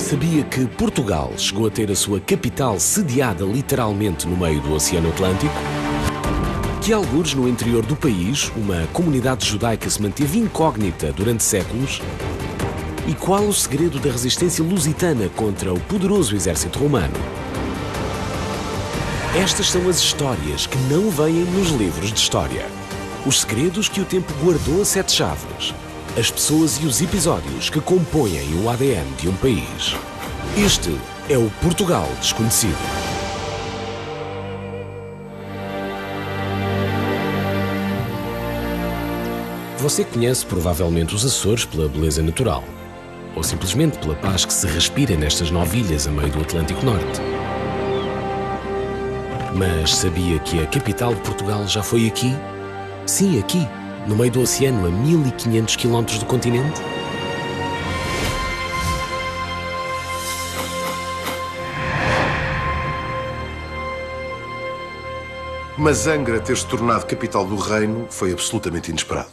Sabia que Portugal chegou a ter a sua capital sediada literalmente no meio do Oceano Atlântico? Que algures no interior do país, uma comunidade judaica se manteve incógnita durante séculos? E qual o segredo da resistência lusitana contra o poderoso exército romano? Estas são as histórias que não vêm nos livros de história. Os segredos que o tempo guardou a sete chaves. As pessoas e os episódios que compõem o ADN de um país. Este é o Portugal Desconhecido. Você conhece provavelmente os Açores pela beleza natural, ou simplesmente pela paz que se respira nestas 9 ilhas a meio do Atlântico Norte. Mas sabia que a capital de Portugal já foi aqui? Sim, aqui, no meio do oceano, a 1500 km do continente? Mas Angra ter se tornado capital do reino foi absolutamente inesperado.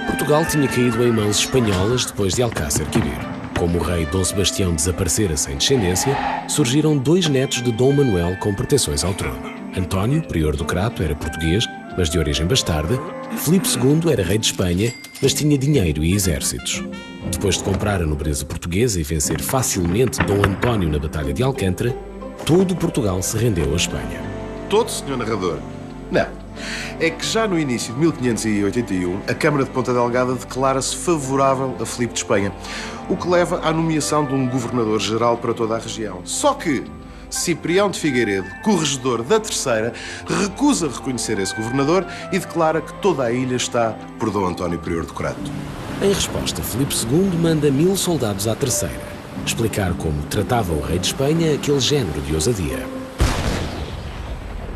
Portugal tinha caído em mãos espanholas depois de Alcácer Quibir. Como o rei Dom Sebastião desaparecera sem descendência, surgiram 2 netos de Dom Manuel com pretensões ao trono. António, prior do Crato, era português, mas de origem bastarda. Filipe II era rei de Espanha, mas tinha dinheiro e exércitos. Depois de comprar a nobreza portuguesa e vencer facilmente Dom António na Batalha de Alcântara, todo Portugal se rendeu à Espanha. Todo, senhor narrador? Não. É que já no início de 1581, a Câmara de Ponta Delgada declara-se favorável a Filipe de Espanha, o que leva à nomeação de um governador-geral para toda a região. Só que Ciprião de Figueiredo, corregedor da Terceira, recusa reconhecer esse governador e declara que toda a ilha está por Dom António Prior do Crato. Em resposta, Filipe II manda 1000 soldados à Terceira, explicar como tratava o rei de Espanha aquele género de ousadia.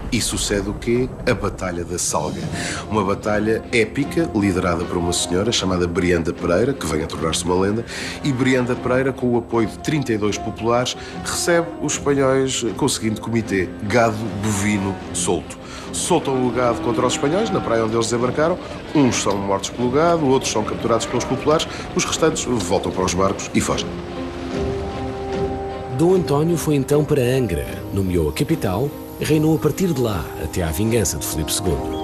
E sucede o quê? A Batalha da Salga. Uma batalha épica, liderada por uma senhora chamada Brianda Pereira, que vem a tornar-se uma lenda, e Brianda Pereira, com o apoio de 32 populares, recebe os espanhóis com o seguinte comitê: gado bovino solto. Soltam o gado contra os espanhóis, na praia onde eles desembarcaram. Uns são mortos pelo gado, outros são capturados pelos populares, os restantes voltam para os barcos e fogem. Dom António foi então para Angra, nomeou a capital, reinou a partir de lá até à vingança de Filipe II.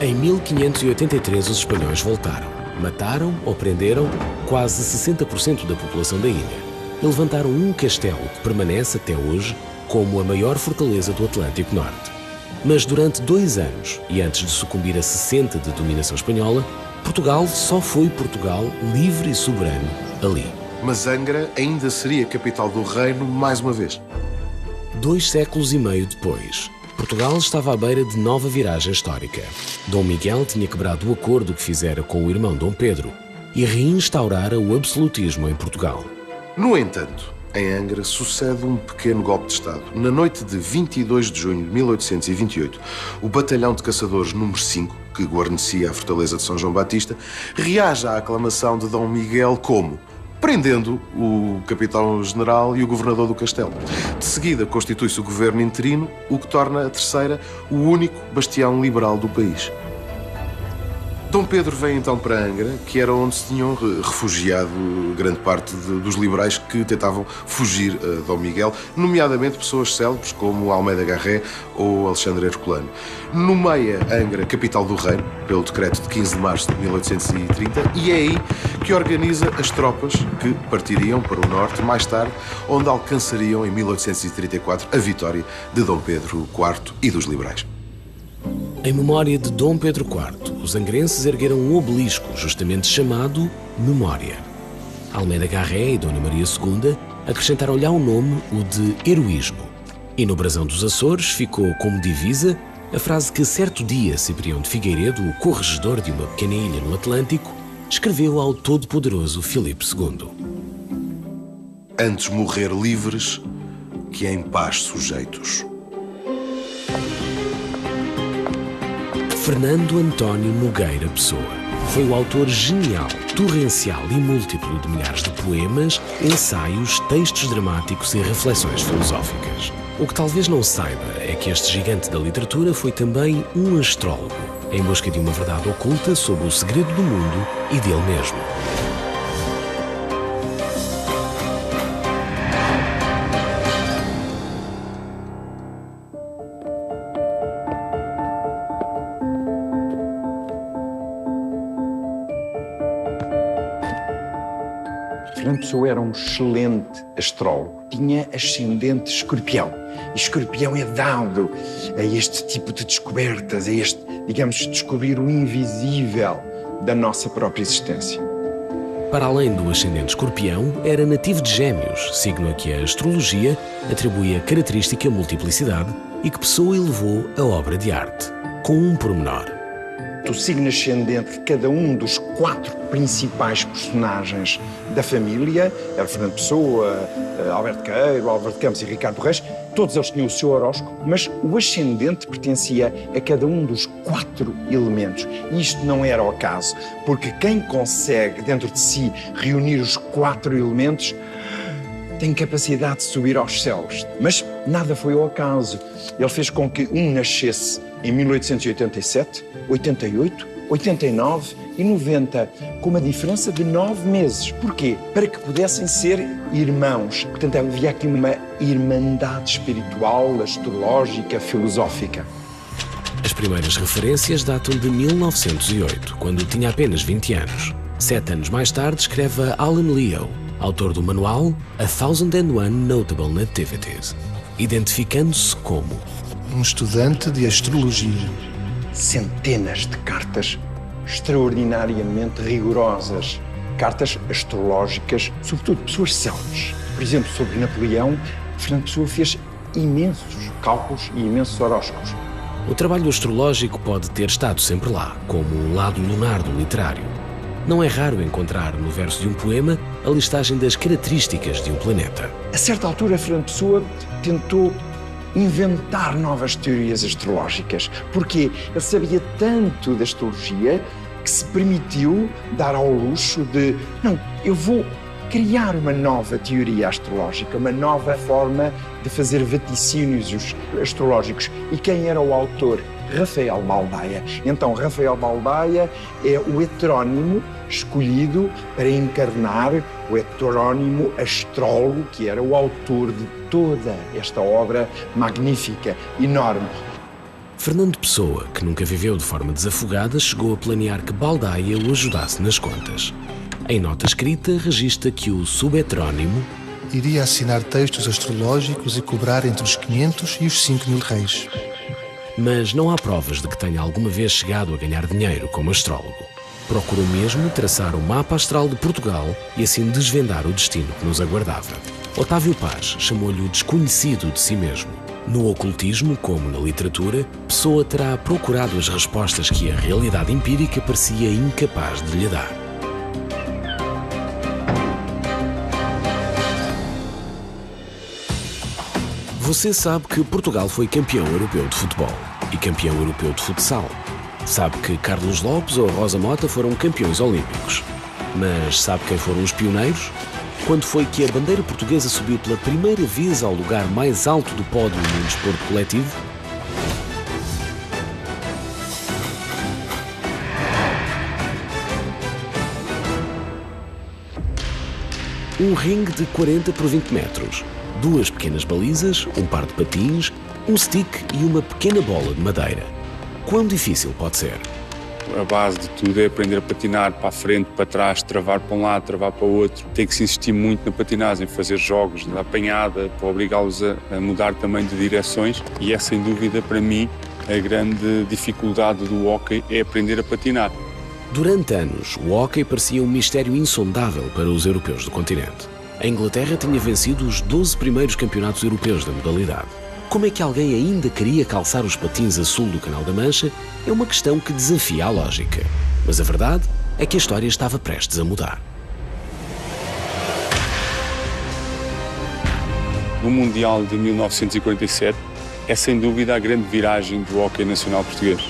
Em 1583 os espanhóis voltaram. Mataram ou prenderam quase 60% da população da ilha. E levantaram um castelo que permanece até hoje como a maior fortaleza do Atlântico Norte. Mas durante 2 anos, e antes de sucumbir a 60 de dominação espanhola, Portugal só foi Portugal livre e soberano ali. Mas Angra ainda seria capital do reino mais uma vez. 2 séculos e meio depois, Portugal estava à beira de nova viragem histórica. Dom Miguel tinha quebrado o acordo que fizera com o irmão Dom Pedro e reinstaurara o absolutismo em Portugal. No entanto, em Angra sucede um pequeno golpe de Estado. Na noite de 22 de junho de 1828, o batalhão de caçadores número 5, que guarnecia a fortaleza de São João Batista, reage à aclamação de Dom Miguel como prendendo o capitão-general e o governador do castelo. De seguida, constitui-se o governo interino, o que torna a Terceira o único bastião liberal do país. Dom Pedro vem então para Angra, que era onde se tinham refugiado grande parte dos liberais que tentavam fugir a Dom Miguel, nomeadamente pessoas célebres como Almeida Garré ou Alexandre Herculano. Nomeia Angra capital do reino, pelo decreto de 15 de março de 1830, e é aí que organiza as tropas que partiriam para o norte mais tarde, onde alcançariam em 1834 a vitória de Dom Pedro IV e dos liberais. Em memória de Dom Pedro IV, os angrenses ergueram um obelisco justamente chamado Memória. Almeida Garré e Dona Maria II acrescentaram-lhe ao nome o de heroísmo. E no brasão dos Açores ficou como divisa a frase que certo dia Ciprião de Figueiredo, o corregedor de uma pequena ilha no Atlântico, escreveu ao todo-poderoso Filipe II. Antes morrer livres que em paz sujeitos. Fernando António Nogueira Pessoa foi o autor genial, torrencial e múltiplo de milhares de poemas, ensaios, textos dramáticos e reflexões filosóficas. O que talvez não saiba é que este gigante da literatura foi também um astrólogo, em busca de uma verdade oculta sobre o segredo do mundo e dele mesmo. Fernando Pessoa era um excelente astrólogo. Tinha ascendente escorpião. E escorpião é dado a este tipo de descobertas, a este, digamos, descobrir o invisível da nossa própria existência. Para além do ascendente escorpião, era nativo de Gêmeos, signo a que a astrologia atribui a característica multiplicidade e que Pessoa elevou a obra de arte, com um pormenor. O signo ascendente de cada um dos 4 principais personagens da família, era Fernando Pessoa, Alberto Queiro, Álvaro de Campos e Ricardo Reis, todos eles tinham o seu horóscopo, mas o ascendente pertencia a cada um dos 4 elementos. E isto não era ao acaso, porque quem consegue dentro de si reunir os 4 elementos tem capacidade de subir aos céus. Mas nada foi ao acaso. Ele fez com que um nascesse em 1887, 88, 89 e 90, com uma diferença de 9 meses. Porquê? Para que pudessem ser irmãos. Portanto, havia aqui uma irmandade espiritual, astrológica, filosófica. As primeiras referências datam de 1908, quando tinha apenas 20 anos. 7 anos mais tarde escreve Alan Leo, autor do manual A Thousand and One Notable Nativities, identificando-se como um estudante de astrologia. Centenas de cartas extraordinariamente rigorosas, cartas astrológicas, sobretudo pessoas célebres. Por exemplo, sobre Napoleão, Fernando Pessoa fez imensos cálculos e imensos horóscopos. O trabalho astrológico pode ter estado sempre lá, como um lado lunar do literário. Não é raro encontrar no verso de um poema a listagem das características de um planeta. A certa altura, Fernando Pessoa tentou inventar novas teorias astrológicas. Porquê? Ele sabia tanto da astrologia que se permitiu dar ao luxo de não, eu vou criar uma nova teoria astrológica, uma nova forma de fazer vaticínios astrológicos. E quem era o autor? Rafael Baldaia. Então, Rafael Baldaia é o heterónimo escolhido para encarnar o heterónimo astrólogo, que era o autor de toda esta obra magnífica, enorme. Fernando Pessoa, que nunca viveu de forma desafogada, chegou a planear que Baldaia o ajudasse nas contas. Em nota escrita, registra que o subheterónimo iria assinar textos astrológicos e cobrar entre os 500 e os 5.000 reis. Mas não há provas de que tenha alguma vez chegado a ganhar dinheiro como astrólogo. Procurou mesmo traçar o mapa astral de Portugal e assim desvendar o destino que nos aguardava. Otávio Paz chamou-lhe o desconhecido de si mesmo. No ocultismo, como na literatura, Pessoa terá procurado as respostas que a realidade empírica parecia incapaz de lhe dar. Você sabe que Portugal foi campeão europeu de futebol e campeão europeu de futsal. Sabe que Carlos Lopes ou Rosa Mota foram campeões olímpicos. Mas sabe quem foram os pioneiros? Quando foi que a bandeira portuguesa subiu pela primeira vez ao lugar mais alto do pódio no desporto coletivo? Um ringue de 40 por 20 metros, 2 pequenas balizas, um par de patins, um stick e uma pequena bola de madeira. Quão difícil pode ser? A base de tudo é aprender a patinar para a frente, para trás, travar para um lado, travar para o outro. Tem que se insistir muito na patinagem, fazer jogos de apanhada para obrigá-los a mudar também de direções. E é sem dúvida para mim a grande dificuldade do hóquei é aprender a patinar. Durante anos, o hóquei parecia um mistério insondável para os europeus do continente. A Inglaterra tinha vencido os 12 primeiros campeonatos europeus da modalidade. Como é que alguém ainda queria calçar os patins a sul do Canal da Mancha é uma questão que desafia a lógica. Mas a verdade é que a história estava prestes a mudar. No Mundial de 1947 é sem dúvida a grande viragem do hóquei nacional português.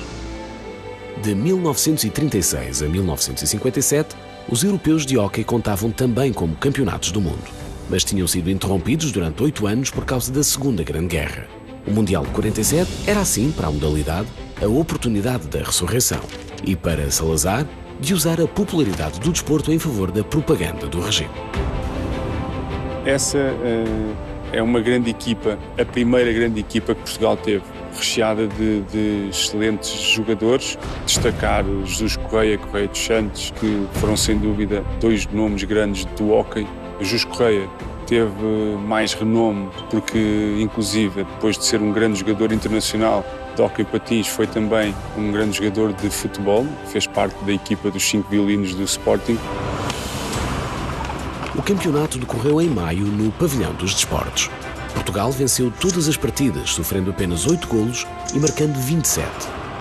De 1936 a 1957, os europeus de hóquei contavam também como campeonatos do mundo, mas tinham sido interrompidos durante 8 anos por causa da Segunda Grande Guerra. O Mundial de 47 era, assim, para a modalidade, a oportunidade da ressurreição e, para Salazar, de usar a popularidade do desporto em favor da propaganda do regime. Essa é uma grande equipa, a primeira grande equipa que Portugal teve, recheada de excelentes jogadores. Destacar Jesus Correia dos Santos, que foram sem dúvida 2 nomes grandes do hóquei. O Jus Correia teve mais renome porque, inclusive, depois de ser um grande jogador internacional de hóquei patins, foi também um grande jogador de futebol, fez parte da equipa dos 5 violinos do Sporting. O campeonato decorreu em maio no Pavilhão dos Desportos. Portugal venceu todas as partidas, sofrendo apenas 8 golos e marcando 27,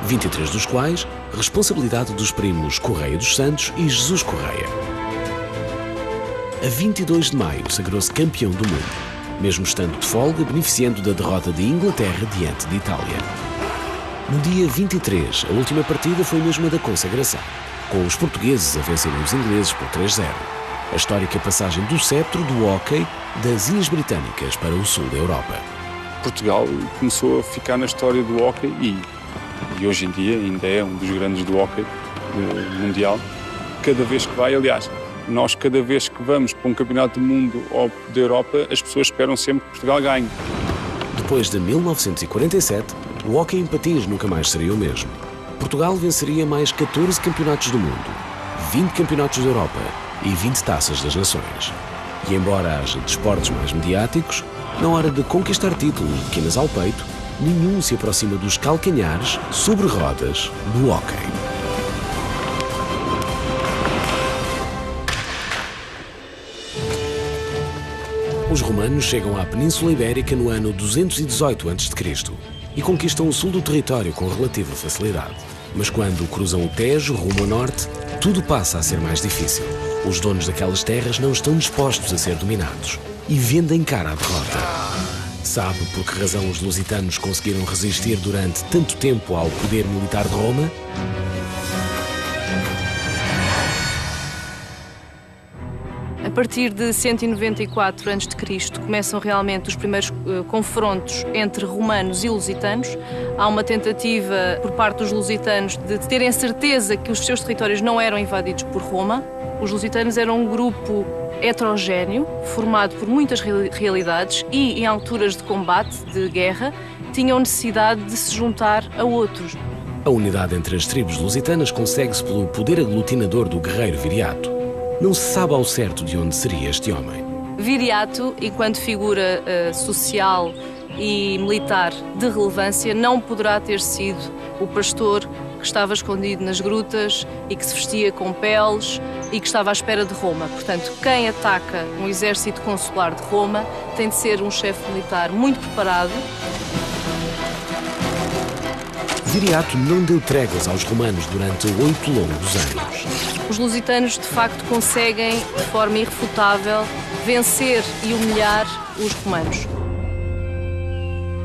23 dos quais responsabilidade dos primos Correia dos Santos e Jesus Correia. A 22 de maio sagrou-se campeão do mundo, mesmo estando de folga, beneficiando da derrota de Inglaterra diante de Itália. No dia 23, a última partida foi mesmo a da consagração, com os portugueses a vencerem os ingleses por 3-0. A histórica passagem do cetro do hóquei das Ilhas Britânicas para o sul da Europa. Portugal começou a ficar na história do hóquei e hoje em dia ainda é um dos grandes do hóquei mundial. Cada vez que vai, aliás, nós cada vez que vamos para um campeonato do mundo ou da Europa, as pessoas esperam sempre que Portugal ganhe. Depois de 1947, o hóquei em patins nunca mais seria o mesmo. Portugal venceria mais 14 campeonatos do mundo, 20 campeonatos da Europa e 20 taças das nações. E embora haja desportos mais mediáticos, na hora de conquistar títulos de quinas ao peito, nenhum se aproxima dos calcanhares sobre rodas do hóquei. Os romanos chegam à Península Ibérica no ano 218 a.C. e conquistam o sul do território com relativa facilidade. Mas quando cruzam o Tejo rumo ao norte, tudo passa a ser mais difícil. Os donos daquelas terras não estão dispostos a ser dominados e vendem cara à derrota. Sabe por que razão os lusitanos conseguiram resistir durante tanto tempo ao poder militar de Roma? A partir de 194 a.C. começam realmente os primeiros confrontos entre romanos e lusitanos. Há uma tentativa por parte dos lusitanos de terem certeza que os seus territórios não eram invadidos por Roma. Os lusitanos eram um grupo heterogéneo, formado por muitas realidades e, em alturas de combate, de guerra, tinham necessidade de se juntar a outros. A unidade entre as tribos lusitanas consegue-se pelo poder aglutinador do guerreiro Viriato. Não se sabe ao certo de onde seria este homem. Viriato, enquanto figura social e militar de relevância, não poderá ter sido o pastor que estava escondido nas grutas e que se vestia com peles e que estava à espera de Roma. Portanto, quem ataca um exército consular de Roma tem de ser um chefe militar muito preparado. Viriato não deu tréguas aos romanos durante 8 longos anos. Os lusitanos, de facto, conseguem, de forma irrefutável, vencer e humilhar os romanos.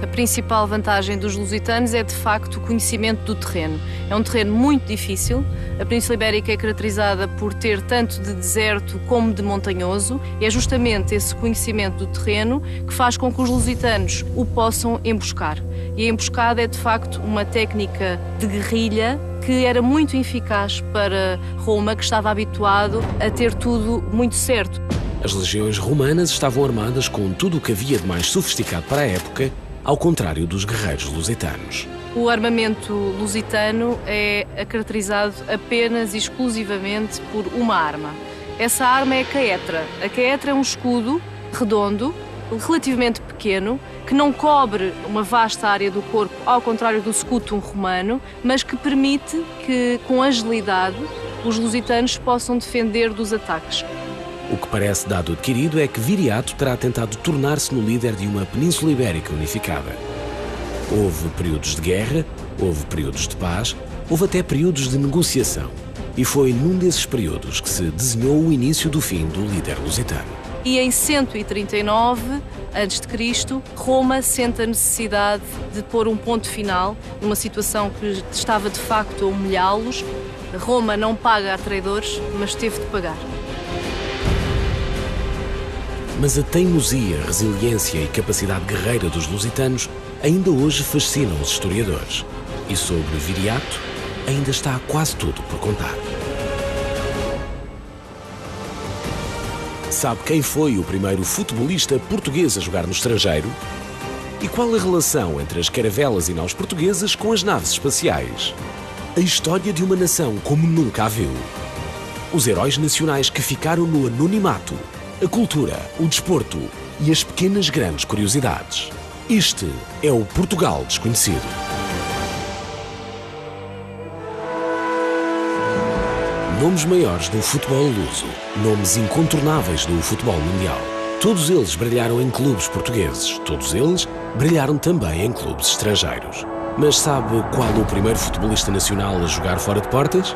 A principal vantagem dos lusitanos é, de facto, o conhecimento do terreno. É um terreno muito difícil. A Península Ibérica é caracterizada por ter tanto de deserto como de montanhoso. E é justamente esse conhecimento do terreno que faz com que os lusitanos o possam emboscar. E a emboscada é, de facto, uma técnica de guerrilha que era muito eficaz para Roma, que estava habituado a ter tudo muito certo. As legiões romanas estavam armadas com tudo o que havia de mais sofisticado para a época, ao contrário dos guerreiros lusitanos. O armamento lusitano é caracterizado apenas e exclusivamente por uma arma. Essa arma é a caetra. A caetra é um escudo redondo, relativamente pequeno, que não cobre uma vasta área do corpo, ao contrário do scutum romano, mas que permite que, com agilidade, os lusitanos possam defender dos ataques. O que parece dado adquirido é que Viriato terá tentado tornar-se no líder de uma Península Ibérica unificada. Houve períodos de guerra, houve períodos de paz, houve até períodos de negociação. E foi num desses períodos que se desenhou o início do fim do líder lusitano. E em 139 a.C., Roma sente a necessidade de pôr um ponto final numa situação que estava de facto a humilhá-los. Roma não paga a traidores, mas teve de pagar. Mas a teimosia, resiliência e capacidade guerreira dos lusitanos ainda hoje fascinam os historiadores. E sobre Viriato ainda está quase tudo por contar. Sabe quem foi o primeiro futebolista português a jogar no estrangeiro? E qual a relação entre as caravelas e naus portuguesas com as naves espaciais? A história de uma nação como nunca a viu. Os heróis nacionais que ficaram no anonimato a cultura, o desporto e as pequenas grandes curiosidades. Este é o Portugal Desconhecido. Nomes maiores do futebol luso, nomes incontornáveis do futebol mundial. Todos eles brilharam em clubes portugueses, todos eles brilharam também em clubes estrangeiros. Mas sabe qual o primeiro futebolista nacional a jogar fora de portas?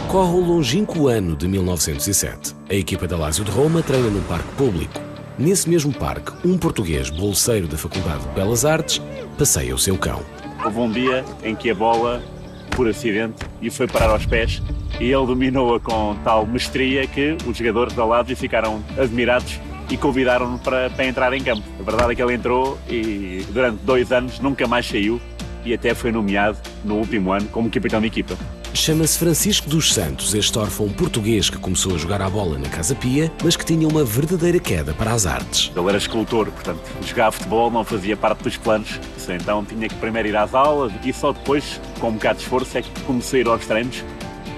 Corre o longínquo ano de 1907. A equipa da Lazio de Roma treina num parque público. Nesse mesmo parque, um português bolseiro da Faculdade de Belas Artes passeia o seu cão. Houve um dia em que a bola, por acidente, lhe foi parar aos pés e ele dominou-a com tal mestria que os jogadores da Lazio ficaram admirados e convidaram-no para entrar em campo. A verdade é que ele entrou e durante 2 anos nunca mais saiu e até foi nomeado no último ano como capitão de equipa. Chama-se Francisco dos Santos, este órfão português que começou a jogar à bola na Casa Pia, mas que tinha uma verdadeira queda para as artes. Ele era escultor, portanto, jogar futebol não fazia parte dos planos, então tinha que primeiro ir às aulas e só depois, com um bocado de esforço, é que começou a ir aos treinos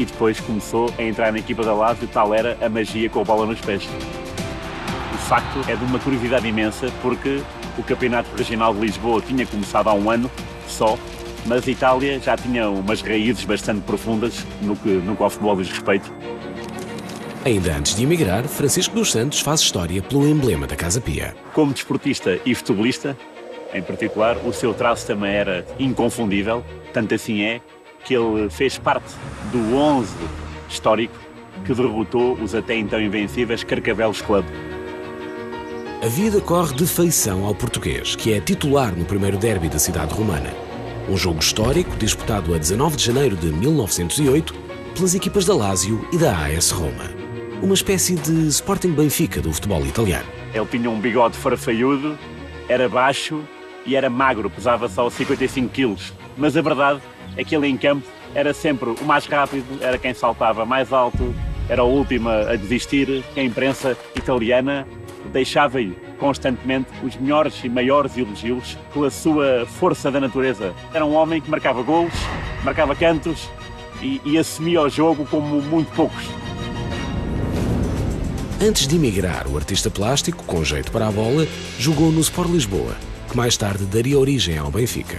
e depois começou a entrar na equipa da Lazio, tal era a magia com a bola nos pés. O facto é de uma curiosidade imensa, porque o Campeonato Regional de Lisboa tinha começado há um ano só, mas a Itália já tinha umas raízes bastante profundas no que ao futebol diz respeito. Ainda antes de emigrar, Francisco dos Santos faz história pelo emblema da Casa Pia. Como desportista e futebolista, em particular, o seu traço também era inconfundível, tanto assim é que ele fez parte do 11 histórico que derrotou os até então invencíveis Carcavelos Club. A vida corre de feição ao português, que é titular no primeiro derby da cidade romana. Um jogo histórico disputado a 19 de janeiro de 1908 pelas equipas da Lazio e da AS Roma. Uma espécie de Sporting Benfica do futebol italiano. Ele tinha um bigode farfalhudo, era baixo e era magro, pesava só 55 quilos. Mas a verdade é que ele em campo era sempre o mais rápido, era quem saltava mais alto, era o último a desistir, que a imprensa italiana deixava-lhe constantemente os melhores e maiores elogios pela sua força da natureza. Era um homem que marcava golos, marcava cantos e assumia o jogo como muito poucos. Antes de emigrar, o artista plástico, com jeito para a bola, jogou no Sport Lisboa, que mais tarde daria origem ao Benfica.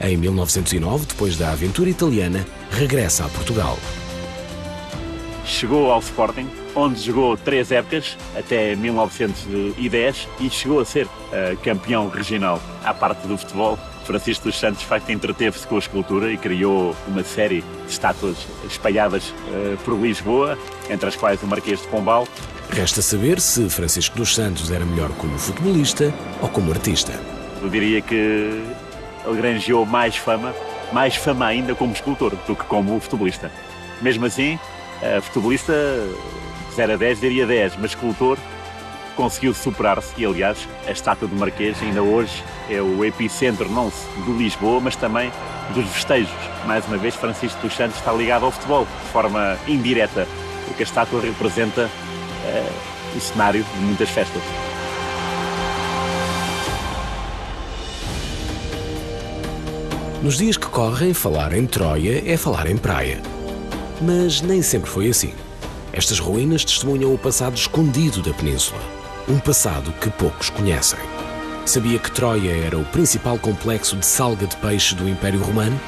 Em 1909, depois da aventura italiana, regressa a Portugal. Chegou ao Sporting, onde jogou 3 épocas, até 1910, e chegou a ser campeão regional. À parte do futebol, Francisco dos Santos, de facto, entreteve-se com a escultura e criou uma série de estátuas espalhadas por Lisboa, entre as quais o Marquês de Pombal. Resta saber se Francisco dos Santos era melhor como futebolista ou como artista. Eu diria que ele granjeou mais fama ainda como escultor do que como futebolista. Mesmo assim, futebolista 0 a 10 diria 10, mas escultor conseguiu superar-se e, aliás, a estátua do Marquês ainda hoje é o epicentro não de Lisboa, mas também dos festejos. Mais uma vez, Francisco dos Santos está ligado ao futebol de forma indireta, porque a estátua representa o cenário de muitas festas. Nos dias que correm, falar em Troia é falar em praia. Mas nem sempre foi assim. Estas ruínas testemunham o passado escondido da península. Um passado que poucos conhecem. Sabia que Troia era o principal complexo de salga de peixe do Império Romano?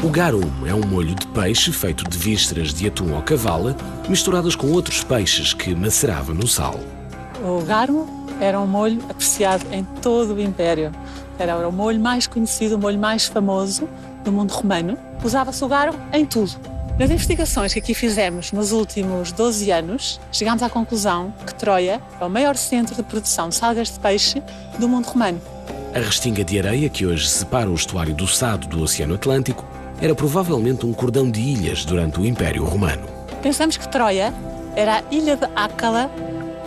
O garum é um molho de peixe feito de vísceras de atum ou cavala, misturadas com outros peixes que macerava no sal. O garum era um molho apreciado em todo o Império. Era o molho mais conhecido, o molho mais famoso do mundo romano. Usava-se o garum em tudo. Nas investigações que aqui fizemos nos últimos 12 anos, chegámos à conclusão que Troia é o maior centro de produção de salgas de peixe do mundo romano. A restinga de areia que hoje separa o estuário do Sado do Oceano Atlântico era provavelmente um cordão de ilhas durante o Império Romano. Pensamos que Troia era a ilha de Ácala,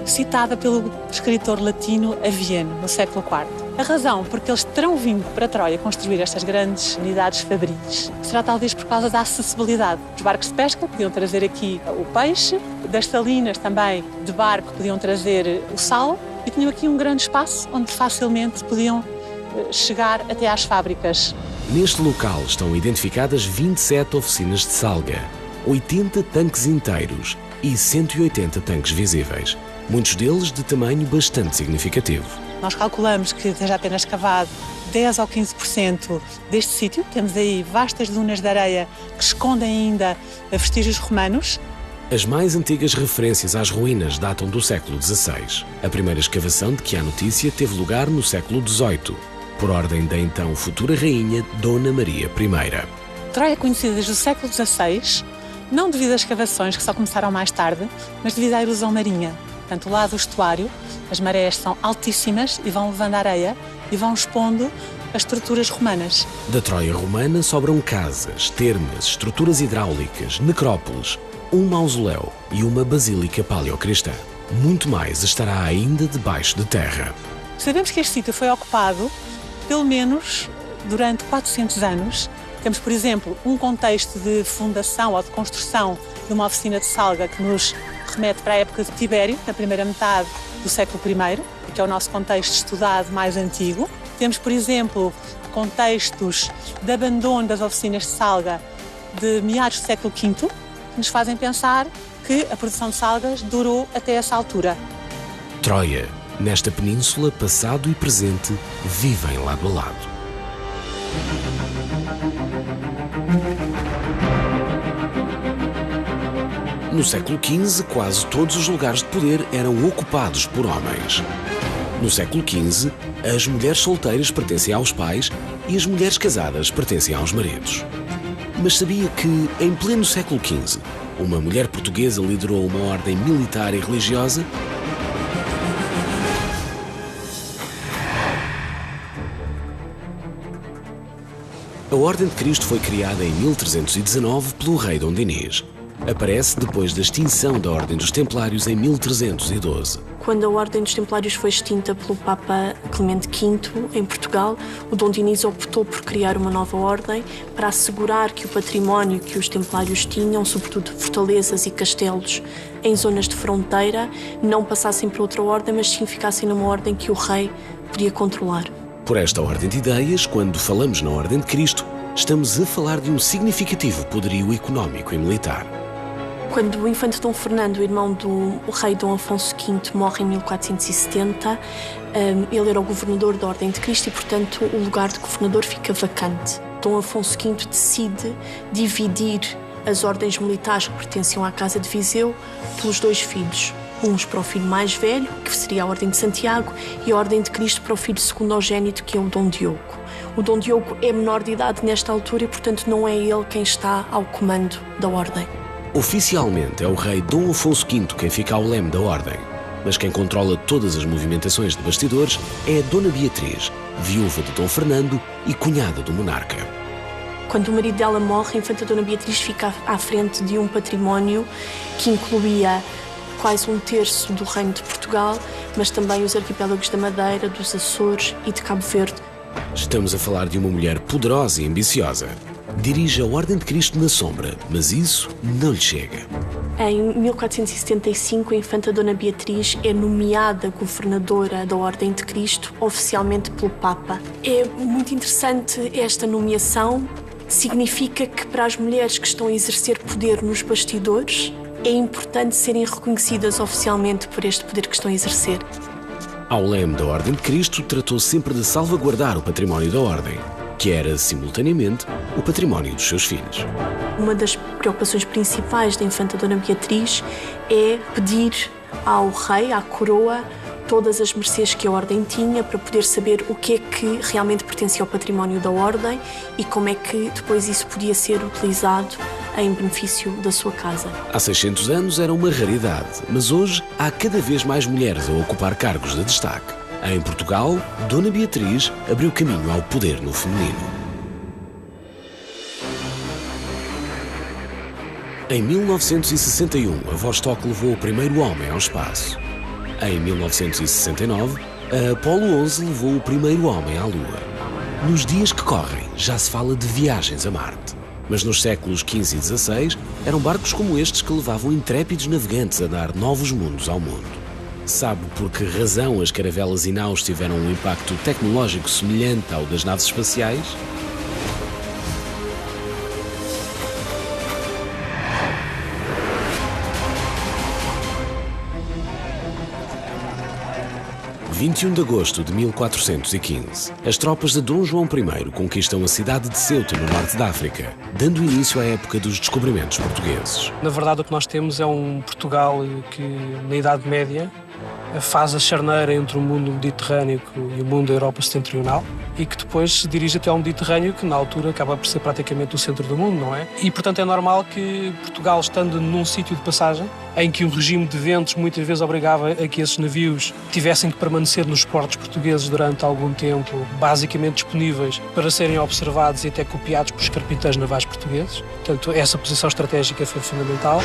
citada pelo escritor latino Aviano, no século IV. A razão porque eles terão vindo para Troia construir estas grandes unidades fabris será talvez por causa da acessibilidade. Os barcos de pesca podiam trazer aqui o peixe, das salinas também de barco podiam trazer o sal e tinham aqui um grande espaço onde facilmente podiam chegar até às fábricas. Neste local estão identificadas 27 oficinas de salga, 80 tanques inteiros e 180 tanques visíveis, muitos deles de tamanho bastante significativo. Nós calculamos que esteja apenas cavado 10 ou 15% deste sítio. Temos aí vastas dunas de areia que escondem ainda vestígios romanos. As mais antigas referências às ruínas datam do século XVI. A primeira escavação de que há notícia teve lugar no século XVIII, por ordem da então futura rainha Dona Maria I. Troia é conhecida desde o século XVI, não devido às escavações que só começaram mais tarde, mas devido à erosão marinha. Portanto, lá do estuário, as marés são altíssimas e vão levando areia e vão expondo as estruturas romanas. Da Troia romana sobram casas, termas, estruturas hidráulicas, necrópoles, um mausoléu e uma basílica paleocristã. Muito mais estará ainda debaixo de terra. Sabemos que este sítio foi ocupado pelo menos durante 400 anos. Temos, por exemplo, um contexto de fundação ou de construção de uma oficina de salga que nos remete para a época de Tibério, na primeira metade do século I, que é o nosso contexto estudado mais antigo. Temos, por exemplo, contextos de abandono das oficinas de salga de meados do século V, que nos fazem pensar que a produção de salgas durou até essa altura. Troia, nesta península, passado e presente, vivem lado a lado. No século XV, quase todos os lugares de poder eram ocupados por homens. No século XV, as mulheres solteiras pertencem aos pais e as mulheres casadas pertencem aos maridos. Mas sabia que, em pleno século XV, uma mulher portuguesa liderou uma ordem militar e religiosa? A Ordem de Cristo foi criada em 1319 pelo rei Dom Dinis. Aparece depois da extinção da Ordem dos Templários em 1312. Quando a Ordem dos Templários foi extinta pelo Papa Clemente V em Portugal, o Dom Dinis optou por criar uma nova ordem para assegurar que o património que os Templários tinham, sobretudo fortalezas e castelos em zonas de fronteira, não passassem para outra ordem, mas sim ficassem numa ordem que o rei podia controlar. Por esta ordem de ideias, quando falamos na Ordem de Cristo, estamos a falar de um significativo poderio económico e militar. Quando o infante Dom Fernando, irmão do rei Dom Afonso V, morre em 1470, ele era o governador da Ordem de Cristo e, portanto, o lugar de governador fica vacante. Dom Afonso V decide dividir as ordens militares que pertenciam à Casa de Viseu pelos dois filhos. Uns para o filho mais velho, que seria a Ordem de Santiago, e a Ordem de Cristo para o filho secundogénito, que é o Dom Diogo. O Dom Diogo é menor de idade nesta altura e, portanto, não é ele quem está ao comando da Ordem. Oficialmente é o rei Dom Afonso V quem fica ao leme da Ordem, mas quem controla todas as movimentações de bastidores é a Dona Beatriz, viúva de Dom Fernando e cunhada do monarca. Quando o marido dela morre, a infanta Dona Beatriz fica à frente de um património que incluía quase um terço do Reino de Portugal, mas também os arquipélagos da Madeira, dos Açores e de Cabo Verde. Estamos a falar de uma mulher poderosa e ambiciosa. Dirige a Ordem de Cristo na sombra, mas isso não lhe chega. Em 1475, a infanta Dona Beatriz é nomeada governadora da Ordem de Cristo, oficialmente pelo Papa. É muito interessante esta nomeação. Significa que para as mulheres que estão a exercer poder nos bastidores, é importante serem reconhecidas oficialmente por este poder que estão a exercer. Ao leme da Ordem de Cristo, tratou sempre de salvaguardar o património da Ordem, que era, simultaneamente, o património dos seus filhos. Uma das preocupações principais da infanta Dona Beatriz é pedir ao rei, à coroa, todas as mercês que a Ordem tinha para poder saber o que é que realmente pertencia ao património da Ordem e como é que depois isso podia ser utilizado em benefício da sua casa. Há 600 anos era uma raridade, mas hoje há cada vez mais mulheres a ocupar cargos de destaque. Em Portugal, Dona Beatriz abriu caminho ao poder no feminino. Em 1961, a Vostok levou o primeiro homem ao espaço. Em 1969, A Apolo 11 levou o primeiro homem à Lua. Nos dias que correm, já se fala de viagens a Marte. Mas nos séculos XV e XVI, eram barcos como estes que levavam intrépidos navegantes a dar novos mundos ao mundo. Sabe por que razão as caravelas e naus tiveram um impacto tecnológico semelhante ao das naves espaciais? Em 21 de agosto de 1415, as tropas de Dom João I conquistam a cidade de Ceuta, no norte da África, dando início à época dos descobrimentos portugueses. Na verdade, o que nós temos é um Portugal que, na Idade Média, faz a charneira entre o mundo mediterrâneo e o mundo da Europa setentrional e que depois se dirige até ao Mediterrâneo, que na altura acaba por ser praticamente o centro do mundo, não é? E, portanto, é normal que Portugal, estando num sítio de passagem, em que o regime de ventos muitas vezes obrigava a que esses navios tivessem que permanecer nos portos portugueses durante algum tempo, basicamente disponíveis para serem observados e até copiados por carpinteiros navais portugueses. Portanto, essa posição estratégica foi fundamental.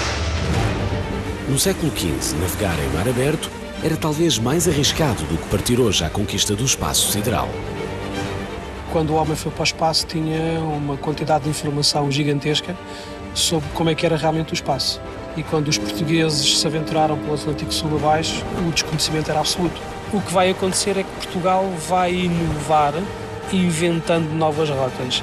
No século XV, navegar em mar aberto era talvez mais arriscado do que partir hoje à conquista do espaço sideral. Quando o homem foi para o espaço, tinha uma quantidade de informação gigantesca sobre como é que era realmente o espaço. E quando os portugueses se aventuraram pelo Atlântico Sul abaixo, o desconhecimento era absoluto. O que vai acontecer é que Portugal vai inovar inventando novas rotas.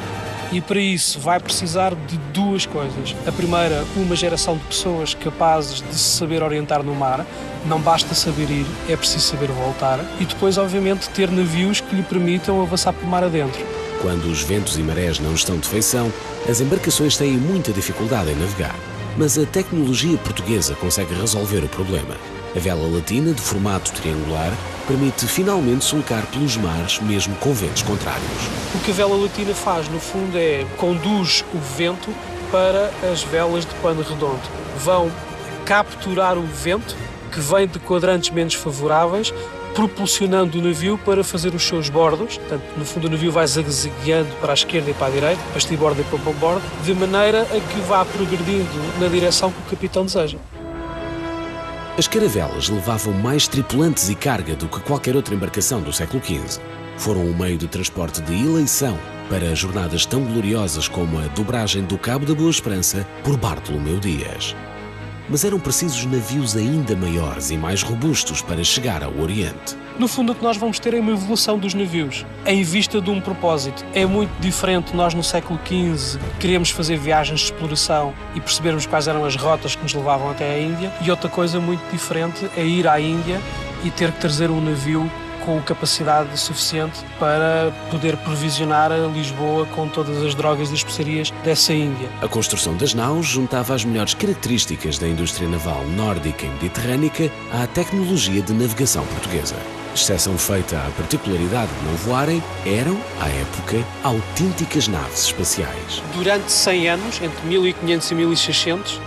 E para isso vai precisar de duas coisas. A primeira, uma geração de pessoas capazes de se saber orientar no mar. Não basta saber ir, é preciso saber voltar. E depois, obviamente, ter navios que lhe permitam avançar pelo mar adentro. Quando os ventos e marés não estão de feição, as embarcações têm muita dificuldade em navegar. Mas a tecnologia portuguesa consegue resolver o problema. A vela latina, de formato triangular, permite finalmente sulcar pelos mares, mesmo com ventos contrários. O que a vela latina faz, no fundo, é conduz o vento para as velas de pano redondo. Vão capturar o vento, que vem de quadrantes menos favoráveis, propulsionando o navio para fazer os seus bordos. Portanto, no fundo, o navio vai zagueando para a esquerda e para a direita, para estribordo e para bambordo, de maneira a que vá progredindo na direção que o capitão deseja. As caravelas levavam mais tripulantes e carga do que qualquer outra embarcação do século XV. Foram um meio de transporte de eleição para jornadas tão gloriosas como a dobragem do Cabo da Boa Esperança por Bartolomeu Dias. Mas eram precisos navios ainda maiores e mais robustos para chegar ao Oriente. No fundo, o que nós vamos ter é uma evolução dos navios, em vista de um propósito. É muito diferente nós, no século XV, queremos fazer viagens de exploração e percebermos quais eram as rotas que nos levavam até a Índia. E outra coisa muito diferente é ir à Índia e ter que trazer um navio com capacidade suficiente para poder provisionar a Lisboa com todas as drogas e especiarias dessa Índia. A construção das naus juntava as melhores características da indústria naval nórdica e mediterrânica à tecnologia de navegação portuguesa. Exceção feita à particularidade de não voarem, eram, à época, autênticas naves espaciais. Durante 100 anos, entre 1500 e 1600,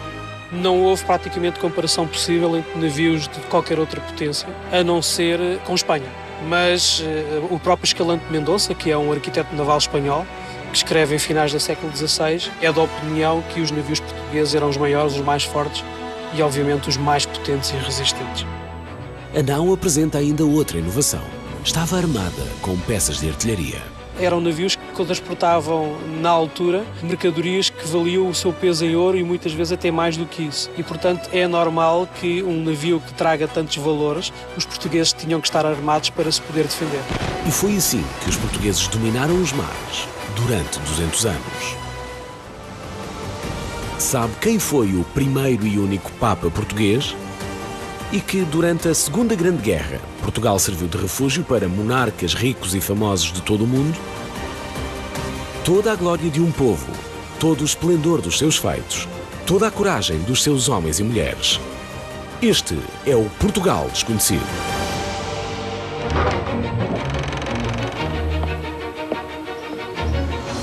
não houve praticamente comparação possível entre navios de qualquer outra potência, a não ser com Espanha. Mas o próprio Escalante de Mendonça, que é um arquiteto naval espanhol, que escreve em finais do século XVI, é da opinião que os navios portugueses eram os maiores, os mais fortes e, obviamente, os mais potentes e resistentes. A nau apresenta ainda outra inovação. Estava armada com peças de artilharia. Eram navios que transportavam, na altura, mercadorias que valiam o seu peso em ouro e muitas vezes até mais do que isso. E, portanto, é normal que um navio que traga tantos valores, os portugueses tinham que estar armados para se poder defender. E foi assim que os portugueses dominaram os mares durante 200 anos. Sabe quem foi o primeiro e único Papa português? E que, durante a Segunda Grande Guerra, Portugal serviu de refúgio para monarcas ricos e famosos de todo o mundo? Toda a glória de um povo, todo o esplendor dos seus feitos, toda a coragem dos seus homens e mulheres. Este é o Portugal desconhecido.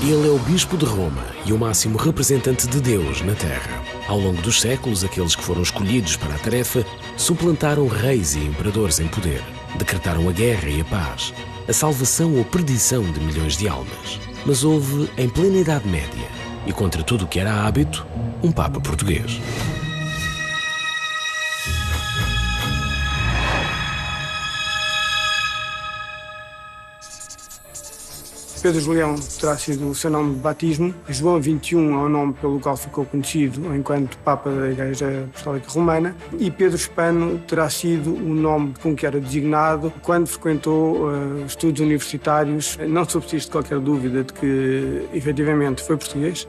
Ele é o Bispo de Roma e o máximo representante de Deus na Terra. Ao longo dos séculos, aqueles que foram escolhidos para a tarefa suplantaram reis e imperadores em poder, decretaram a guerra e a paz, a salvação ou perdição de milhões de almas. Mas houve, em plena Idade Média, e contra tudo o que era hábito, um Papa português. Pedro Julião terá sido o seu nome de batismo. João XXI é o nome pelo qual ficou conhecido enquanto Papa da Igreja Apostólica Romana. E Pedro Spano terá sido o nome com que era designado quando frequentou estudos universitários. Não subsiste qualquer dúvida de que, efetivamente, foi português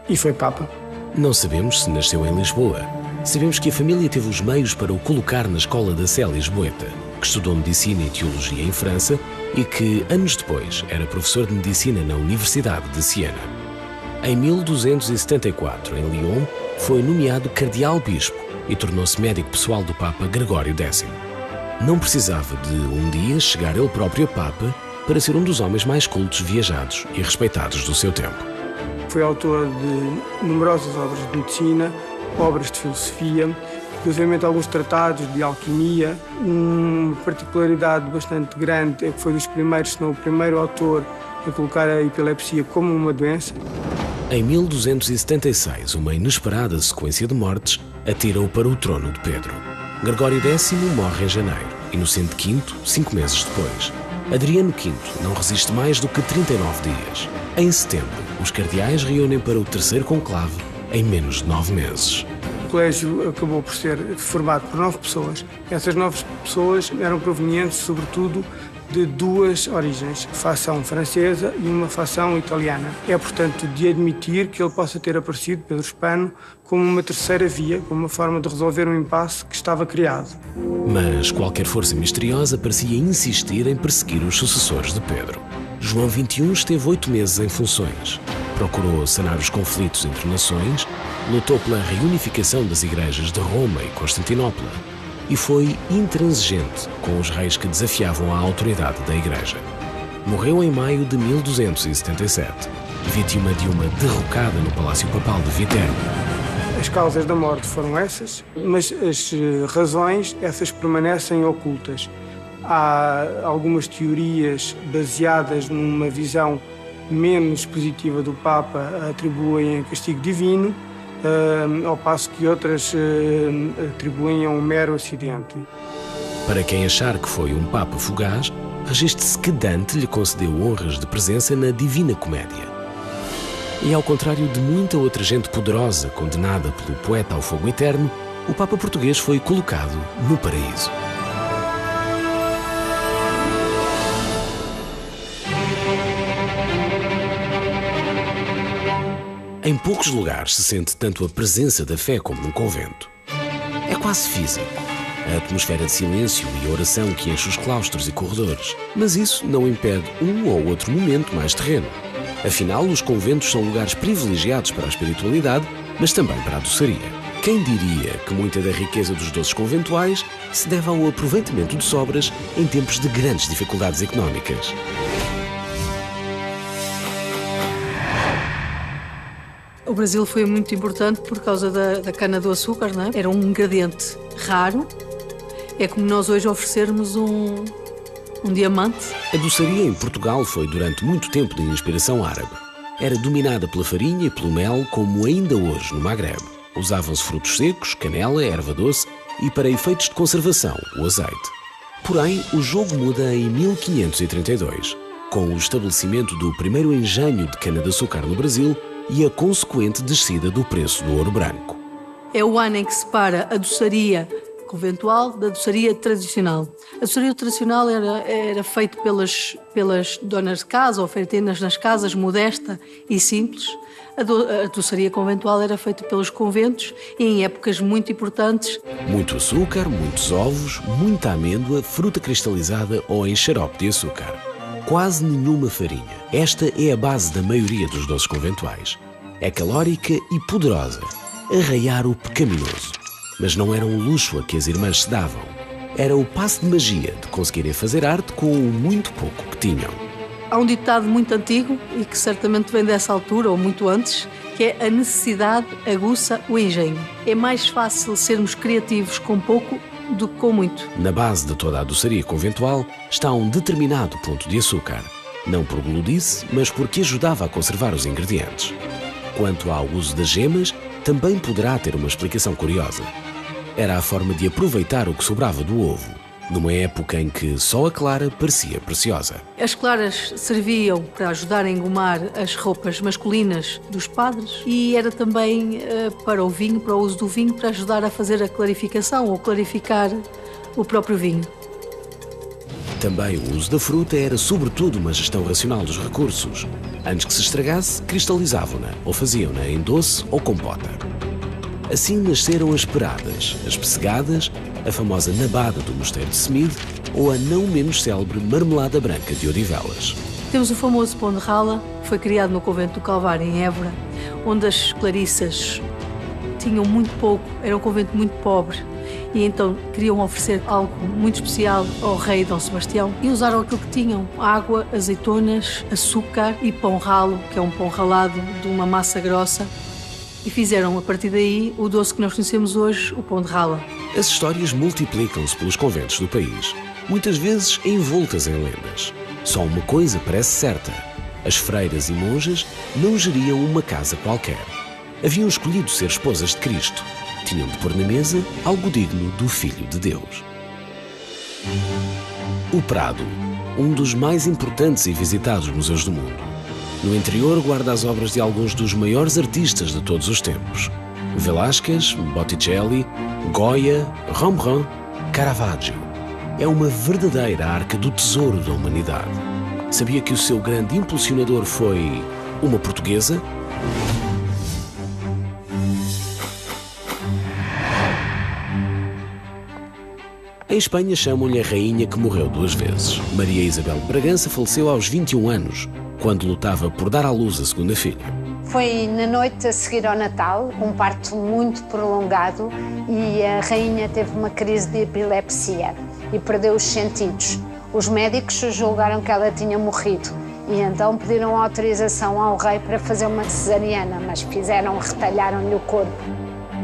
e foi Papa. Não sabemos se nasceu em Lisboa. Sabemos que a família teve os meios para o colocar na escola da Sé Lisboeta, que estudou Medicina e Teologia em França e que, anos depois, era professor de Medicina na Universidade de Siena. Em 1274, em Lyon, foi nomeado cardeal-bispo e tornou-se médico pessoal do Papa Gregório X. Não precisava de, um dia, chegar ele próprio a Papa para ser um dos homens mais cultos, viajados e respeitados do seu tempo. Foi autor de numerosas obras de medicina, obras de filosofia, inclusive alguns tratados de alquimia. Uma particularidade bastante grande é que foi dos primeiros, se não o primeiro autor a colocar a epilepsia como uma doença. Em 1276, uma inesperada sequência de mortes atira-o para o trono de Pedro. Gregório X morre em janeiro, Inocente V, 5 meses depois. Adriano V não resiste mais do que 39 dias. Em setembro, os cardeais reúnem para o terceiro conclave em menos de 9 meses. O colégio acabou por ser formado por 9 pessoas. Essas 9 pessoas eram provenientes, sobretudo, de 2 origens, facção francesa e uma facção italiana. É, portanto, de admitir que ele possa ter aparecido, Pedro Spano, como uma terceira via, como uma forma de resolver um impasse que estava criado. Mas qualquer força misteriosa parecia insistir em perseguir os sucessores de Pedro. João XXI esteve 8 meses em funções. Procurou sanar os conflitos entre nações, lutou pela reunificação das igrejas de Roma e Constantinopla e foi intransigente com os reis que desafiavam a autoridade da igreja. Morreu em maio de 1277, vítima de uma derrocada no Palácio Papal de Viterbo. As causas da morte foram essas, mas as razões, essas permanecem ocultas. Há algumas teorias baseadas numa visão menos positiva do Papa atribuem castigo divino, ao passo que outras atribuem a um mero acidente. Para quem achar que foi um Papa fugaz, registre-se que Dante lhe concedeu honras de presença na Divina Comédia. E ao contrário de muita outra gente poderosa condenada pelo poeta ao fogo eterno, o Papa português foi colocado no paraíso. Em poucos lugares se sente tanto a presença da fé como num convento. É quase físico. A atmosfera de silêncio e oração que enche os claustros e corredores. Mas isso não impede um ou outro momento mais terreno. Afinal, os conventos são lugares privilegiados para a espiritualidade, mas também para a doçaria. Quem diria que muita da riqueza dos doces conventuais se deve ao aproveitamento de sobras em tempos de grandes dificuldades económicas? O Brasil foi muito importante por causa da cana-do-açúcar, não é? Era um ingrediente raro. É como nós hoje oferecermos um diamante. A doçaria em Portugal foi durante muito tempo de inspiração árabe. Era dominada pela farinha e pelo mel, como ainda hoje no Magrebe. Usavam-se frutos secos, canela, erva doce e, para efeitos de conservação, o azeite. Porém, o jogo muda em 1532, com o estabelecimento do primeiro engenho de cana-de-açúcar no Brasil e a consequente descida do preço do ouro branco. É o ano em que separa a doçaria conventual da doçaria tradicional. A doçaria tradicional era feita pelas donas de casa ou oferendas nas casas, modesta e simples. A doçaria conventual era feita pelos conventos e em épocas muito importantes. Muito açúcar, muitos ovos, muita amêndoa, fruta cristalizada ou em xarope de açúcar. Quase nenhuma farinha. Esta é a base da maioria dos doces conventuais. É calórica e poderosa. Arraiar o pecaminoso. Mas não era um luxo a que as irmãs se davam. Era o passe de magia de conseguirem fazer arte com o muito pouco que tinham. Há um ditado muito antigo e que certamente vem dessa altura ou muito antes, que é: a necessidade aguça o engenho. É mais fácil sermos criativos com pouco do que com muito. Na base de toda a doçaria conventual está um determinado ponto de açúcar. Não por gludice, mas porque ajudava a conservar os ingredientes. Quanto ao uso das gemas, também poderá ter uma explicação curiosa. Era a forma de aproveitar o que sobrava do ovo. numa época em que só a clara parecia preciosa. As claras serviam para ajudar a engomar as roupas masculinas dos padres e era também para o vinho, para o uso do vinho, para ajudar a fazer a clarificação ou clarificar o próprio vinho. Também o uso da fruta era sobretudo uma gestão racional dos recursos. Antes que se estragasse, cristalizavam-na ou faziam-na em doce ou compota. Assim nasceram as peradas, as pessegadas, a famosa nabada do mosteiro de Semide ou a não menos célebre marmelada branca de Odivelas. Temos o famoso pão de rala, que foi criado no convento do Calvário, em Évora, onde as clarissas tinham muito pouco, era um convento muito pobre. E então queriam oferecer algo muito especial ao rei Dom Sebastião e usaram aquilo que tinham: água, azeitonas, açúcar e pão ralo, que é um pão ralado de uma massa grossa. E fizeram, a partir daí, o doce que nós conhecemos hoje, o pão de rala. As histórias multiplicam-se pelos conventos do país, muitas vezes envoltas em lendas. Só uma coisa parece certa: as freiras e monjas não geriam uma casa qualquer. Haviam escolhido ser esposas de Cristo. Tinham de pôr na mesa algo digno do Filho de Deus. O Prado, um dos mais importantes e visitados museus do mundo. No interior guarda as obras de alguns dos maiores artistas de todos os tempos: Velázquez, Botticelli, Goya, Rembrandt, Caravaggio. É uma verdadeira arca do tesouro da humanidade. Sabia que o seu grande impulsionador foi uma portuguesa? Em Espanha chamam-lhe a rainha que morreu 2 vezes. Maria Isabel de Bragança faleceu aos 21 anos, quando lutava por dar à luz a segunda filha. Foi na noite a seguir ao Natal, um parto muito prolongado, e a rainha teve uma crise de epilepsia e perdeu os sentidos. Os médicos julgaram que ela tinha morrido e então pediram autorização ao rei para fazer uma cesariana, mas retalharam-lhe o corpo.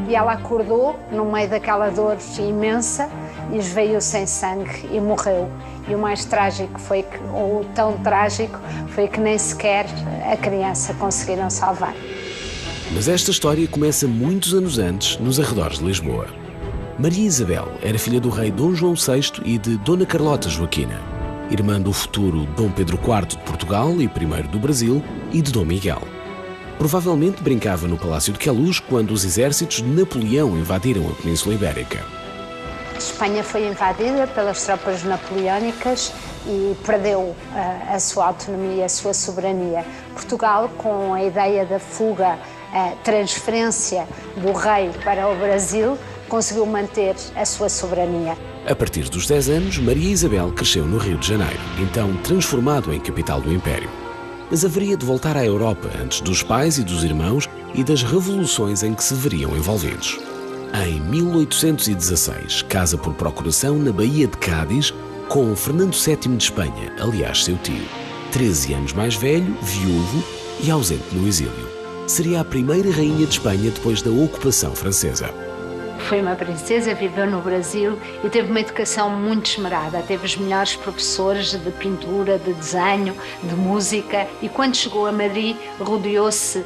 E ela acordou no meio daquela dor imensa e esveiu sem sangue e morreu. E o mais trágico foi que, ou tão trágico, foi que nem sequer a criança conseguiram salvar. Mas esta história começa muitos anos antes, nos arredores de Lisboa. Maria Isabel era filha do rei Dom João VI e de Dona Carlota Joaquina, irmã do futuro Dom Pedro IV de Portugal e I do Brasil e de Dom Miguel. Provavelmente brincava no Palácio de Queluz quando os exércitos de Napoleão invadiram a Península Ibérica. Espanha foi invadida pelas tropas napoleónicas e perdeu a sua autonomia e a sua soberania. Portugal, com a ideia da fuga, a transferência do rei para o Brasil, conseguiu manter a sua soberania. A partir dos 10 anos, Maria Isabel cresceu no Rio de Janeiro, então transformado em capital do Império. Mas haveria de voltar à Europa antes dos pais e dos irmãos e das revoluções em que se veriam envolvidos. Em 1816, casa por procuração na Baía de Cádiz com Fernando VII de Espanha, aliás seu tio, 13 anos mais velho, viúvo e ausente no exílio. Seria a primeira rainha de Espanha depois da ocupação francesa. Foi uma princesa, viveu no Brasil e teve uma educação muito esmerada. Teve os melhores professores de pintura, de desenho, de música e quando chegou a Madrid rodeou-se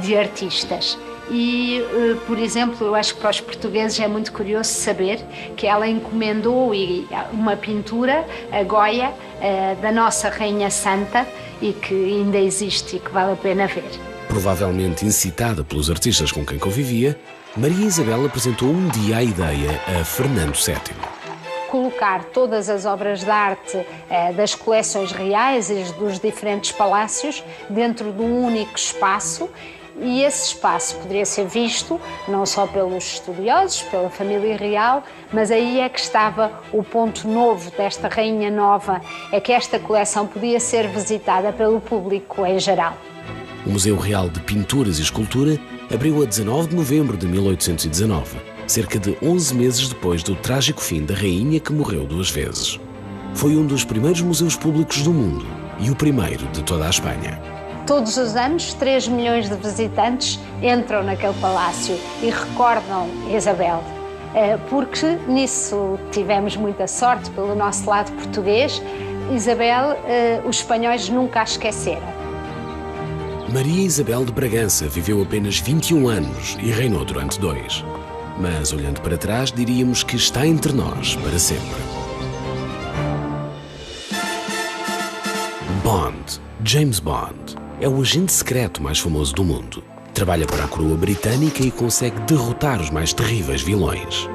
de artistas. E, por exemplo, eu acho que para os portugueses é muito curioso saber que ela encomendou uma pintura, a Goya, da nossa Rainha Santa e que ainda existe e que vale a pena ver. Provavelmente incitada pelos artistas com quem convivia, Maria Isabel apresentou um dia a ideia a Fernando VII. Colocar todas as obras de arte das coleções reais e dos diferentes palácios dentro de um único espaço. E esse espaço poderia ser visto não só pelos estudiosos, pela família real, mas aí é que estava o ponto novo desta rainha nova, é que esta coleção podia ser visitada pelo público em geral. O Museu Real de Pinturas e Escultura abriu a 19 de novembro de 1819, cerca de 11 meses depois do trágico fim da rainha que morreu 2 vezes. Foi um dos primeiros museus públicos do mundo e o primeiro de toda a Espanha. Todos os anos, 3 milhões de visitantes entram naquele palácio e recordam Isabel, porque nisso tivemos muita sorte pelo nosso lado português. Isabel, os espanhóis nunca a esqueceram. Maria Isabel de Bragança viveu apenas 21 anos e reinou durante 2. Mas, olhando para trás, diríamos que está entre nós para sempre. seguinte: James Bond é o agente secreto mais famoso do mundo. Trabalha para a coroa britânica e consegue derrotar os mais terríveis vilões.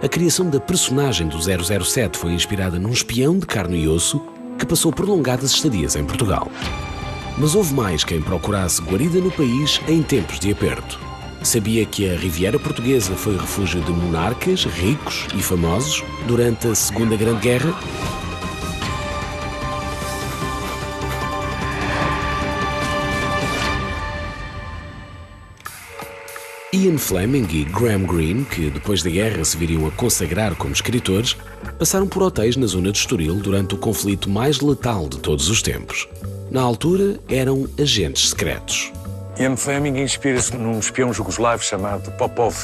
A criação da personagem do 007 foi inspirada num espião de carne e osso que passou prolongadas estadias em Portugal. Mas houve mais quem procurasse guarida no país em tempos de aperto. Sabia que a Riviera Portuguesa foi refúgio de monarcas, ricos e famosos durante a Segunda Grande Guerra? Ian Fleming e Graham Greene, que depois da guerra se viriam a consagrar como escritores, passaram por hotéis na zona de Estoril durante o conflito mais letal de todos os tempos. Na altura, eram agentes secretos. Ian Fleming inspira-se num espião jugoslavo chamado Popov.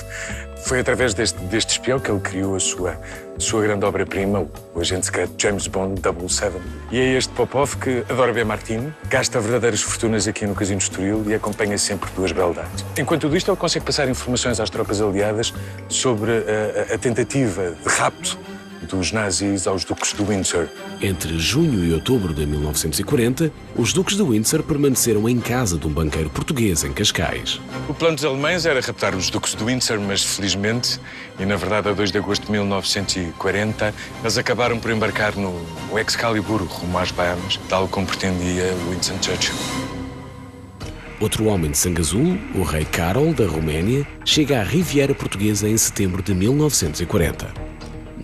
Foi através deste espião que ele criou a sua grande obra-prima, o agente secreto James Bond 007. E é este Popov que adora beber martini, gasta verdadeiras fortunas aqui no Casino de Estoril e acompanha sempre duas beldades. Enquanto tudo isto, ele consegue passar informações às tropas aliadas sobre a tentativa de rapto dos nazis aos duques de Windsor. Entre junho e outubro de 1940, os duques de Windsor permaneceram em casa de um banqueiro português em Cascais. O plano dos alemães era raptar os duques de Windsor, mas felizmente, e na verdade a 2 de agosto de 1940, eles acabaram por embarcar no Excalibur rumo às Bahamas, tal como pretendia Winston Churchill. Outro homem de sangue azul, o rei Carol da Roménia, chega à Riviera Portuguesa em setembro de 1940.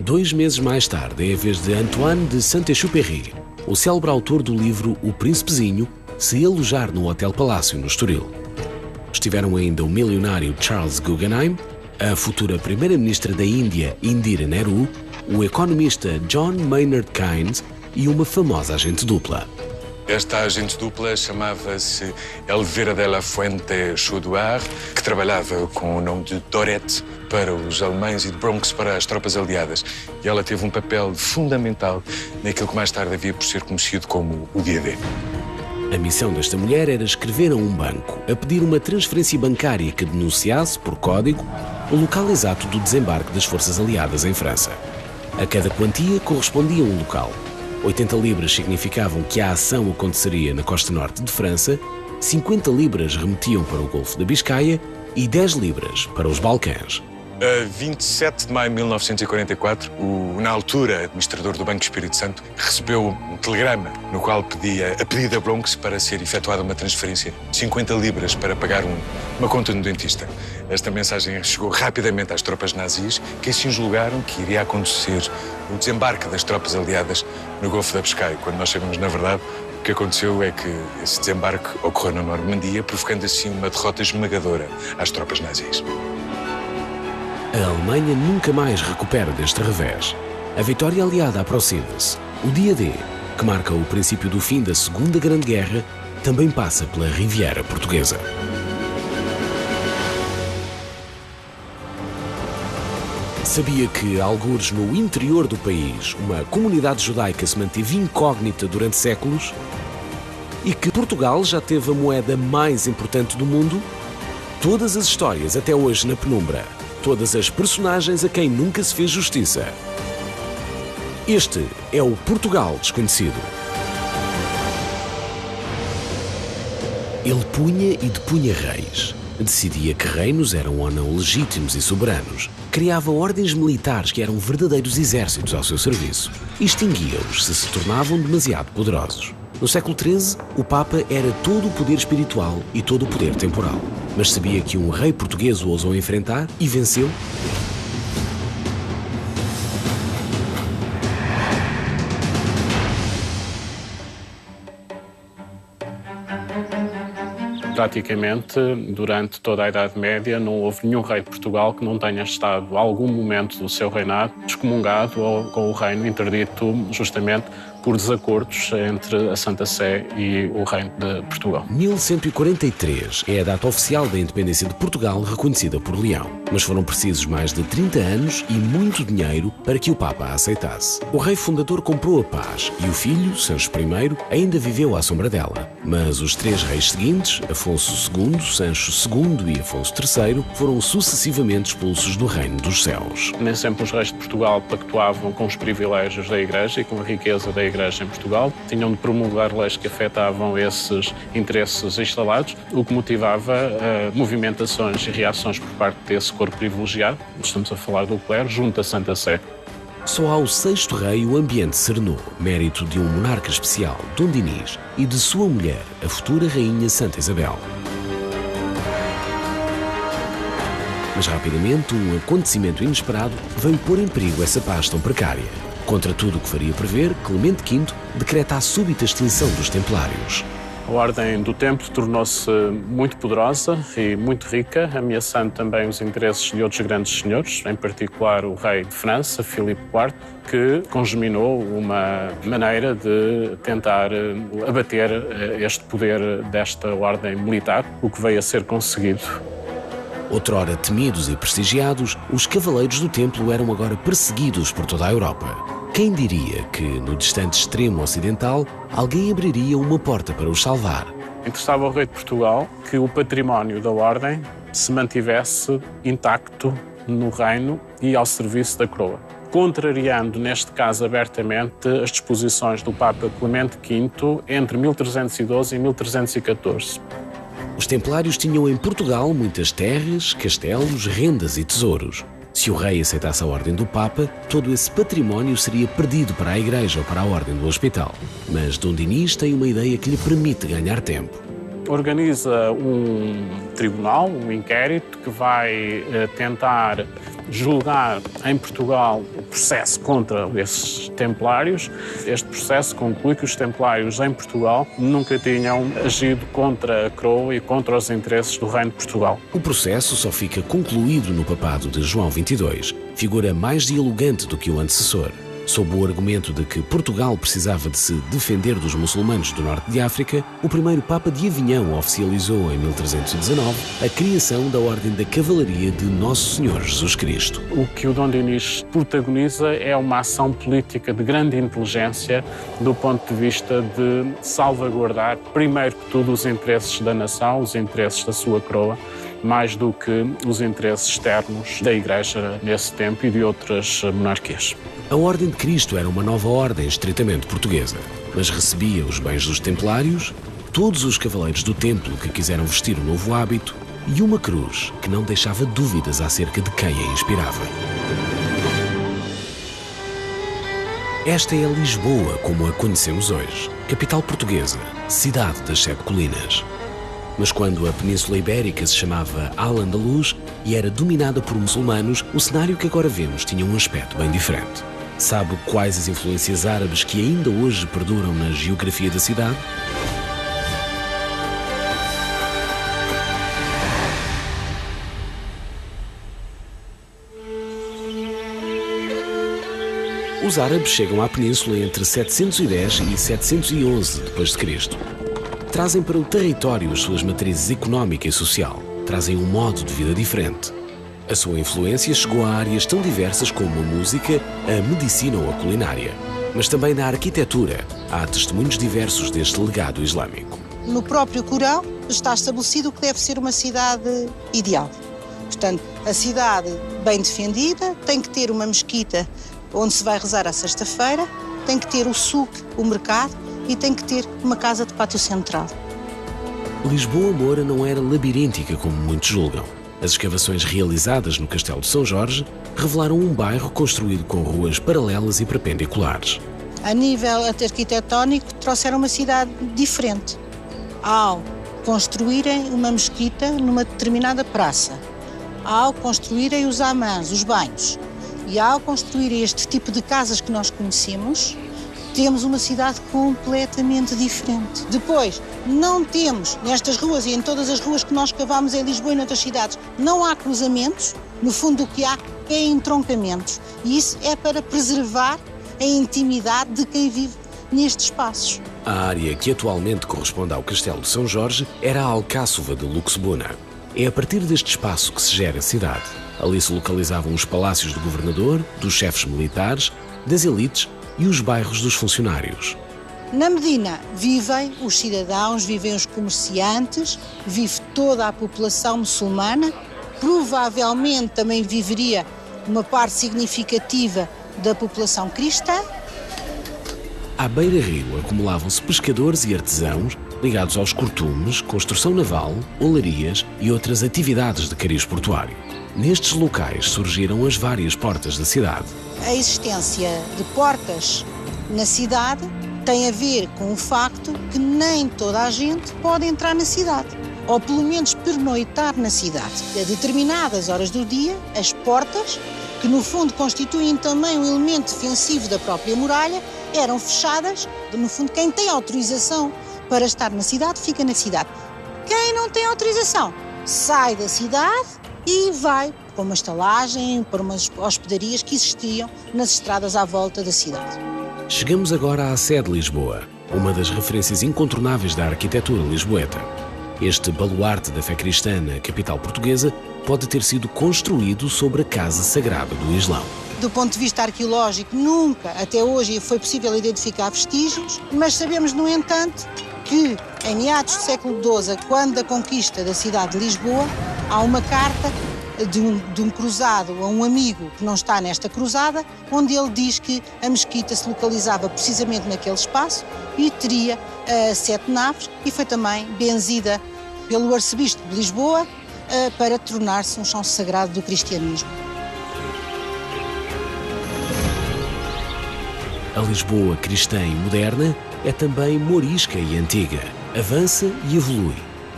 2 meses mais tarde é a vez de Antoine de Saint-Exupéry, o célebre autor do livro O Príncipezinho, se alojar no Hotel Palácio, no Estoril. Estiveram ainda o milionário Charles Guggenheim, a futura primeira-ministra da Índia, Indira Nehru, o economista John Maynard Keynes e uma famosa agente dupla. Esta agente dupla chamava-se Elvira de la Fuente Chaudoir, que trabalhava com o nome de Dorette para os alemães e de Bronx para as tropas aliadas. E ela teve um papel fundamental naquilo que mais tarde havia por ser conhecido como o Dia D. A missão desta mulher era escrever a um banco a pedir uma transferência bancária que denunciasse, por código, o local exato do desembarque das forças aliadas em França. A cada quantia correspondia um local. 80 libras significavam que a ação aconteceria na costa norte de França, 50 libras remetiam para o Golfo da Biscaia e 10 libras para os Balcãs. A 27 de maio de 1944, na altura administrador do Banco Espírito Santo recebeu um telegrama no qual pedia, a pedido da Bronx, para ser efetuada uma transferência de 50 libras para pagar uma conta no dentista. Esta mensagem chegou rapidamente às tropas nazis, que assim julgaram que iria acontecer o desembarque das tropas aliadas no Golfo da Biscaia, quando nós sabemos, na verdade, o que aconteceu é que esse desembarque ocorreu na Normandia, provocando assim uma derrota esmagadora às tropas nazis. A Alemanha nunca mais recupera deste revés. A vitória aliada aproxima-se. O Dia D, que marca o princípio do fim da Segunda Grande Guerra, também passa pela Riviera Portuguesa. Sabia que, algures no interior do país, uma comunidade judaica se manteve incógnita durante séculos? E que Portugal já teve a moeda mais importante do mundo? Todas as histórias até hoje na penumbra. Todas as personagens a quem nunca se fez justiça. Este é o Portugal Desconhecido. Ele punha e depunha reis. Decidia que reinos eram ou não legítimos e soberanos. Criava ordens militares que eram verdadeiros exércitos ao seu serviço. E extinguia-os se tornavam demasiado poderosos. No século XIII, o Papa era todo o poder espiritual e todo o poder temporal. Mas sabia que um rei português o ousou enfrentar e venceu? Praticamente, durante toda a Idade Média, não houve nenhum rei de Portugal que não tenha estado, a algum momento do seu reinado, excomungado ou com o reino interdito justamente por desacordos entre a Santa Sé e o Reino de Portugal. 1143 é a data oficial da independência de Portugal reconhecida por Leão, mas foram precisos mais de 30 anos e muito dinheiro para que o Papa a aceitasse. O rei fundador comprou a paz e o filho, Sancho I, ainda viveu à sombra dela. Mas os 3 reis seguintes, Afonso II, Sancho II e Afonso III, foram sucessivamente expulsos do Reino dos Céus. Nem sempre os reis de Portugal pactuavam com os privilégios da Igreja e com a riqueza da Igreja, Igreja em Portugal, tinham de promulgar leis que afetavam esses interesses instalados, o que motivava movimentações e reações por parte desse corpo privilegiado, estamos a falar do clero, junto à Santa Sé. Só ao sexto rei o ambiente serenou, mérito de um monarca especial, Dom Dinis, e de sua mulher, a futura rainha Santa Isabel. Mas rapidamente um acontecimento inesperado veio pôr em perigo essa paz tão precária. Contra tudo o que faria prever, Clemente V decreta a súbita extinção dos Templários. A Ordem do Templo tornou-se muito poderosa e muito rica, ameaçando também os interesses de outros grandes senhores, em particular o rei de França, Filipe IV, que congeminou uma maneira de tentar abater este poder desta ordem militar, o que veio a ser conseguido. Outrora temidos e prestigiados, os Cavaleiros do Templo eram agora perseguidos por toda a Europa. Quem diria que, no distante extremo ocidental, alguém abriria uma porta para os salvar? Interessava ao rei de Portugal que o património da Ordem se mantivesse intacto no reino e ao serviço da coroa, contrariando, neste caso abertamente, as disposições do Papa Clemente V entre 1312 e 1314. Os Templários tinham em Portugal muitas terras, castelos, rendas e tesouros. Se o rei aceitasse a ordem do Papa, todo esse património seria perdido para a Igreja ou para a Ordem do Hospital. Mas Dom Dinis tem uma ideia que lhe permite ganhar tempo. Organiza um tribunal, um inquérito, que vai tentar julgar em Portugal o processo contra esses templários. Este processo conclui que os templários em Portugal nunca tinham agido contra a coroa e contra os interesses do Reino de Portugal. O processo só fica concluído no papado de João XXII, figura mais dialogante do que o antecessor. Sob o argumento de que Portugal precisava de se defender dos muçulmanos do norte de África, o primeiro Papa de Avinhão oficializou em 1319 a criação da Ordem da Cavalaria de Nosso Senhor Jesus Cristo. O que o Dom Dinis protagoniza é uma ação política de grande inteligência do ponto de vista de salvaguardar, primeiro que tudo, os interesses da nação, os interesses da sua coroa, mais do que os interesses externos da Igreja nesse tempo e de outras monarquias. A Ordem de Cristo era uma nova ordem estritamente portuguesa, mas recebia os bens dos Templários, todos os cavaleiros do Templo que quiseram vestir o novo hábito e uma cruz que não deixava dúvidas acerca de quem a inspirava. Esta é Lisboa como a conhecemos hoje, capital portuguesa, cidade das 7 colinas. Mas quando a Península Ibérica se chamava Al-Andalus e era dominada por muçulmanos, o cenário que agora vemos tinha um aspecto bem diferente. Sabe quais as influências árabes que ainda hoje perduram na geografia da cidade? Os árabes chegam à península entre 710 e 711 d.C. Trazem para o território as suas matrizes económica e social. Trazem um modo de vida diferente. A sua influência chegou a áreas tão diversas como a música, a medicina ou a culinária. Mas também na arquitetura há testemunhos diversos deste legado islâmico. No próprio Corão está estabelecido o que deve ser uma cidade ideal. Portanto, a cidade bem defendida tem que ter uma mesquita onde se vai rezar à sexta-feira, tem que ter o souk, o mercado, e tem que ter uma casa de pátio central. Lisboa Moura não era labiríntica como muitos julgam. As escavações realizadas no Castelo de São Jorge revelaram um bairro construído com ruas paralelas e perpendiculares. A nível arquitetónico, trouxeram uma cidade diferente. Ao construírem uma mesquita numa determinada praça, ao construírem os hammams, os banhos, e ao construírem este tipo de casas que nós conhecemos, temos uma cidade completamente diferente. Depois, não temos nestas ruas e em todas as ruas que nós cavamos em Lisboa e noutras cidades, não há cruzamentos, no fundo o que há é entroncamentos. E isso é para preservar a intimidade de quem vive nestes espaços. A área que atualmente corresponde ao Castelo de São Jorge era a Alcáçova de Luxebuna. É a partir deste espaço que se gera a cidade. Ali se localizavam os palácios do governador, dos chefes militares, das elites e os bairros dos funcionários. Na Medina vivem os cidadãos, vivem os comerciantes, vive toda a população muçulmana, provavelmente também viveria uma parte significativa da população cristã. à beira-rio acumulavam-se pescadores e artesãos ligados aos cortumes, construção naval, olarias e outras atividades de cariz portuário. Nestes locais surgiram as várias portas da cidade. A existência de portas na cidade tem a ver com o facto que nem toda a gente pode entrar na cidade, ou pelo menos pernoitar na cidade. A determinadas horas do dia, as portas, que no fundo constituem também um elemento defensivo da própria muralha, eram fechadas. No fundo, quem tem autorização para estar na cidade, fica na cidade. Quem não tem autorização, sai da cidade e vai para uma estalagem, para umas hospedarias que existiam nas estradas à volta da cidade. Chegamos agora à Sé de Lisboa, uma das referências incontornáveis da arquitetura lisboeta. Este baluarte da fé cristã na capital portuguesa pode ter sido construído sobre a Casa Sagrada do Islão. Do ponto de vista arqueológico, nunca até hoje foi possível identificar vestígios, mas sabemos, no entanto, que em meados do século XII, quando da conquista da cidade de Lisboa, há uma carta de um cruzado a um amigo que não está nesta cruzada, onde ele diz que a mesquita se localizava precisamente naquele espaço e teria 7 naves, e foi também benzida pelo arcebispo de Lisboa para tornar-se um chão sagrado do cristianismo. A Lisboa cristã e moderna é também morisca e antiga, avança e evolui,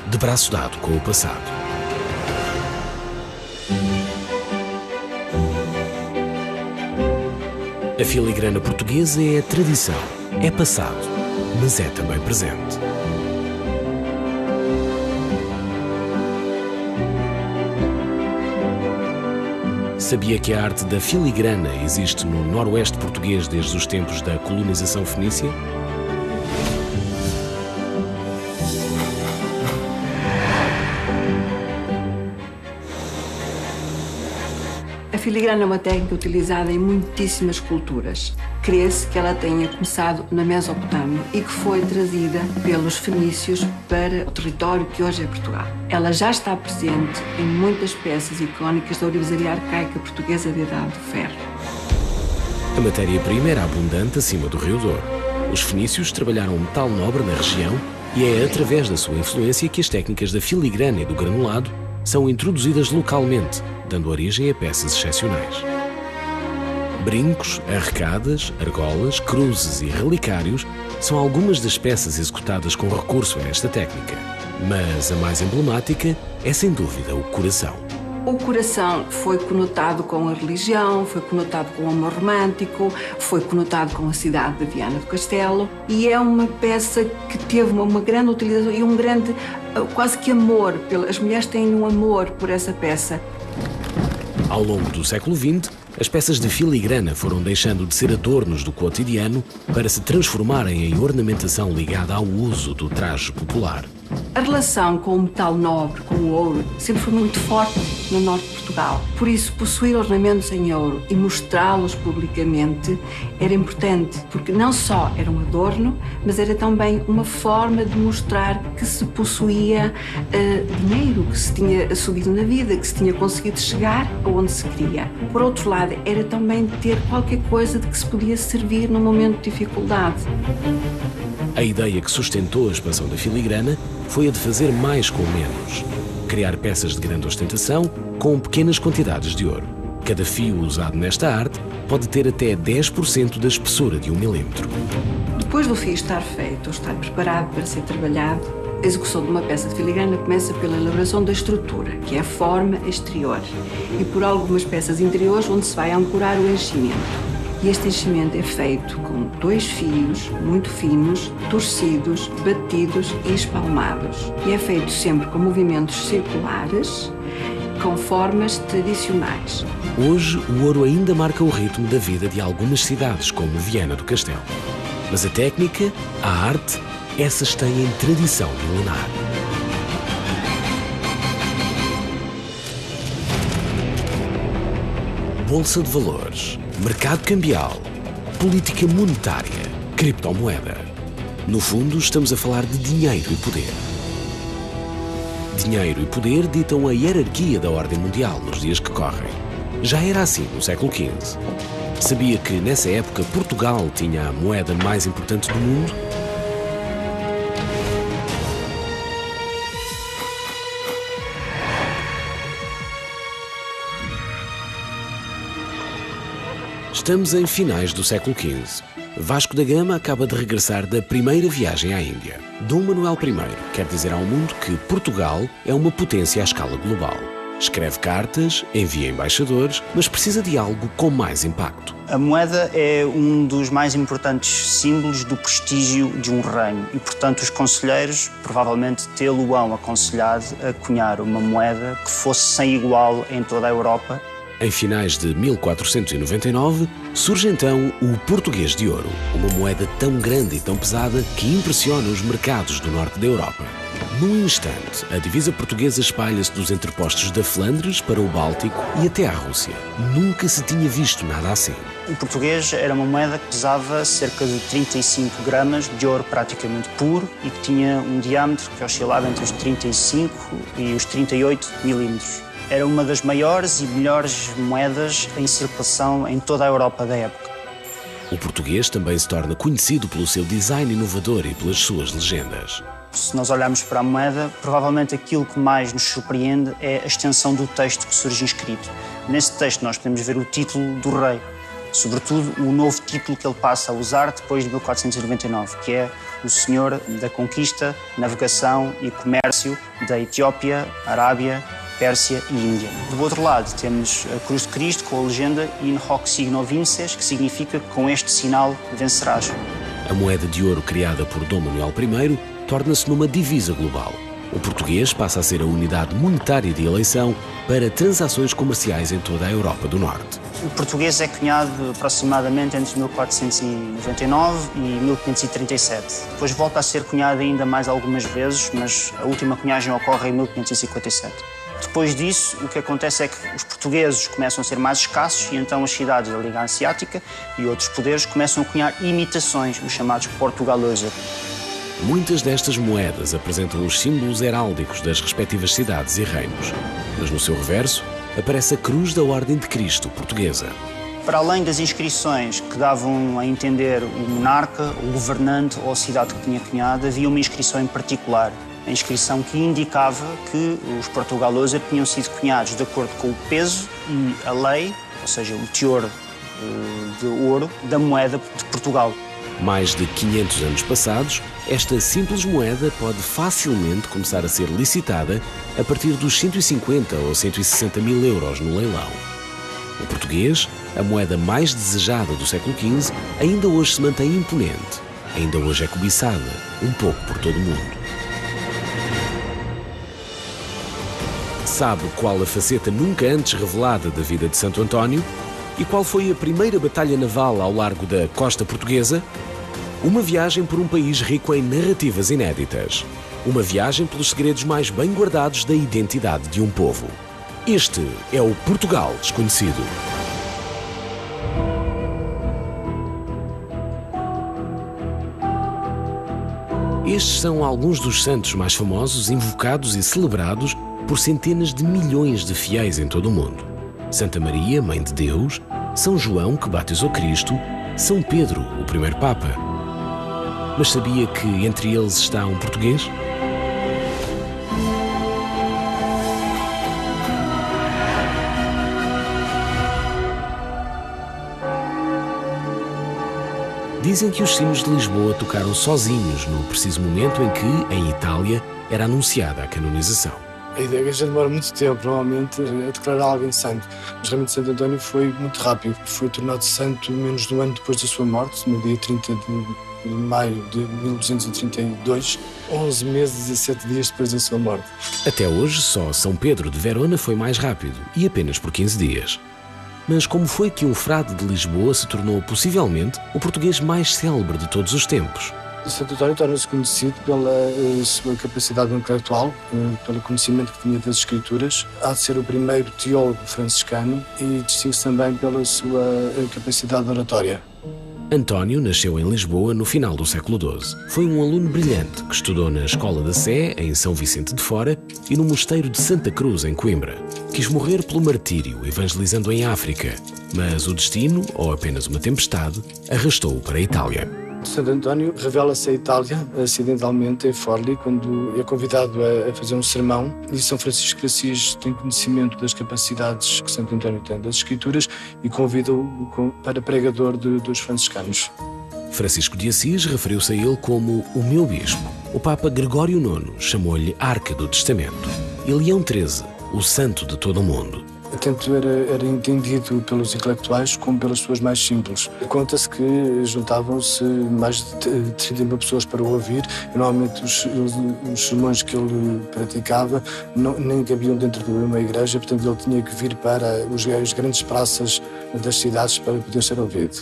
de braço dado com o passado. A filigrana portuguesa é tradição, é passado, mas é também presente. Sabia que a arte da filigrana existe no noroeste português desde os tempos da colonização fenícia? A filigrana é uma técnica utilizada em muitíssimas culturas. Crê-se que ela tenha começado na Mesopotâmia e que foi trazida pelos fenícios para o território que hoje é Portugal. Ela já está presente em muitas peças icónicas da ourivesaria arcaica portuguesa de Idade do Ferro. A matéria-prima era abundante acima do Rio Douro. Os fenícios trabalharam metal nobre na região e é através da sua influência que as técnicas da filigrana e do granulado são introduzidas localmente, dando origem a peças excepcionais. Brincos, arrecadas, argolas, cruzes e relicários são algumas das peças executadas com recurso a esta técnica. Mas a mais emblemática é, sem dúvida, o coração. O coração foi conotado com a religião, foi conotado com o amor romântico, foi conotado com a cidade de Viana do Castelo, e é uma peça que teve uma grande utilização e um grande, quase que amor. As mulheres têm um amor por essa peça. Ao longo do século XX, as peças de filigrana foram deixando de ser adornos do cotidiano para se transformarem em ornamentação ligada ao uso do traje popular. A relação com o metal nobre, com o ouro, sempre foi muito forte no norte de Portugal. Por isso, possuir ornamentos em ouro e mostrá-los publicamente era importante, porque não só era um adorno, mas era também uma forma de mostrar que se possuía dinheiro, que se tinha subido na vida, que se tinha conseguido chegar aonde se queria. Por outro lado, era também ter qualquer coisa de que se podia servir num momento de dificuldade. A ideia que sustentou a expansão da filigrana foi a de fazer mais com menos. Criar peças de grande ostentação com pequenas quantidades de ouro. Cada fio usado nesta arte pode ter até 10% da espessura de 1 milímetro. Depois do fio estar feito ou estar preparado para ser trabalhado, a execução de uma peça de filigrana começa pela elaboração da estrutura, que é a forma exterior, e por algumas peças interiores onde se vai ancorar o enchimento. E este enchimento é feito com 2 fios muito finos, torcidos, batidos e espalmados. E é feito sempre com movimentos circulares, com formas tradicionais. Hoje, o ouro ainda marca o ritmo da vida de algumas cidades, como Viana do Castelo. Mas a técnica, a arte, essas têm tradição milenar. Bolsa de valores, mercado cambial, política monetária, criptomoeda. No fundo, estamos a falar de dinheiro e poder. Dinheiro e poder ditam a hierarquia da ordem mundial nos dias que correm. Já era assim no século XV. Sabia que, nessa época, Portugal tinha a moeda mais importante do mundo? Estamos em finais do século XV. Vasco da Gama acaba de regressar da primeira viagem à Índia. Dom Manuel I quer dizer ao mundo que Portugal é uma potência à escala global. Escreve cartas, envia embaixadores, mas precisa de algo com mais impacto. A moeda é um dos mais importantes símbolos do prestígio de um reino e, portanto, os conselheiros provavelmente tê-lo-ão aconselhado a cunhar uma moeda que fosse sem igual em toda a Europa. Em finais de 1499, surge então o português de ouro, uma moeda tão grande e tão pesada que impressiona os mercados do norte da Europa. Num instante, a divisa portuguesa espalha-se dos entrepostos da Flandres para o Báltico e até à Rússia. Nunca se tinha visto nada assim. O português era uma moeda que pesava cerca de 35 gramas de ouro praticamente puro e que tinha um diâmetro que oscilava entre os 35 e os 38 milímetros. Era uma das maiores e melhores moedas em circulação em toda a Europa da época. O português também se torna conhecido pelo seu design inovador e pelas suas legendas. Se nós olharmos para a moeda, provavelmente aquilo que mais nos surpreende é a extensão do texto que surge inscrito. Nesse texto nós podemos ver o título do rei, sobretudo o novo título que ele passa a usar depois de 1499, que é o Senhor da Conquista, Navegação e Comércio da Etiópia, Arábia, Pérsia e Índia. Do outro lado temos a Cruz de Cristo com a legenda In hoc signo vinces, que significa que com este sinal vencerás. A moeda de ouro criada por Dom Manuel I torna-se numa divisa global. O português passa a ser a unidade monetária de eleição para transações comerciais em toda a Europa do Norte. O português é cunhado aproximadamente entre 1499 e 1537. Depois volta a ser cunhado ainda mais algumas vezes, mas a última cunhagem ocorre em 1557. Depois disso, o que acontece é que os portugueses começam a ser mais escassos e então as cidades da Liga Hanseática e outros poderes começam a cunhar imitações, os chamados Portugalöser. Muitas destas moedas apresentam os símbolos heráldicos das respectivas cidades e reinos, mas no seu reverso aparece a Cruz da Ordem de Cristo portuguesa. Para além das inscrições que davam a entender o monarca, o governante ou a cidade que tinha cunhado, havia uma inscrição em particular. A inscrição que indicava que os Portugalöser tinham sido cunhados de acordo com o peso e a lei, ou seja, o teor de ouro da moeda de Portugal. Mais de 500 anos passados, esta simples moeda pode facilmente começar a ser licitada a partir dos 150 ou 160 mil euros no leilão. O português, a moeda mais desejada do século XV, ainda hoje se mantém imponente. Ainda hoje é cobiçada, um pouco por todo o mundo. Sabe qual a faceta nunca antes revelada da vida de Santo António? E qual foi a primeira batalha naval ao largo da costa portuguesa? Uma viagem por um país rico em narrativas inéditas. Uma viagem pelos segredos mais bem guardados da identidade de um povo. Este é o Portugal Desconhecido. Estes são alguns dos santos mais famosos, invocados e celebrados por centenas de milhões de fiéis em todo o mundo. Santa Maria, Mãe de Deus, São João, que batizou Cristo, São Pedro, o primeiro Papa. Mas sabia que entre eles está um português? Dizem que os sinos de Lisboa tocaram sozinhos no preciso momento em que, em Itália, era anunciada a canonização. A igreja demora muito tempo, normalmente, a declarar alguém santo. Mas realmente Santo António foi muito rápido. Foi tornado santo menos de um ano depois da sua morte, no dia 30 de maio de 1232, 11 meses e 7 dias depois da sua morte. Até hoje, só São Pedro de Verona foi mais rápido, e apenas por 15 dias. Mas como foi que um frade de Lisboa se tornou, possivelmente, o português mais célebre de todos os tempos? Santo António torna-se conhecido pela sua capacidade intelectual, pelo conhecimento que tinha das Escrituras. Há de ser o primeiro teólogo franciscano e distingue-se também pela sua capacidade oratória. António nasceu em Lisboa no final do século XII. Foi um aluno brilhante que estudou na Escola da Sé, em São Vicente de Fora, e no Mosteiro de Santa Cruz, em Coimbra. Quis morrer pelo martírio, evangelizando em África, mas o destino, ou apenas uma tempestade, arrastou-o para a Itália. Santo António revela-se à Itália, acidentalmente, em Forli, quando é convidado a fazer um sermão. E São Francisco de Assis tem conhecimento das capacidades que Santo António tem das Escrituras e convida-o para pregador dos franciscanos. Francisco de Assis referiu-se a ele como o meu bispo. O Papa Gregório IX chamou-lhe Arca do Testamento. E Leão XIII, o santo de todo o mundo. Tanto era entendido pelos intelectuais como pelas pessoas mais simples. Conta-se que juntavam-se mais de 30 mil pessoas para o ouvir. E, normalmente os sermões que ele praticava nem cabiam dentro de uma igreja, portanto ele tinha que vir para as grandes praças das cidades para poder ser ouvido.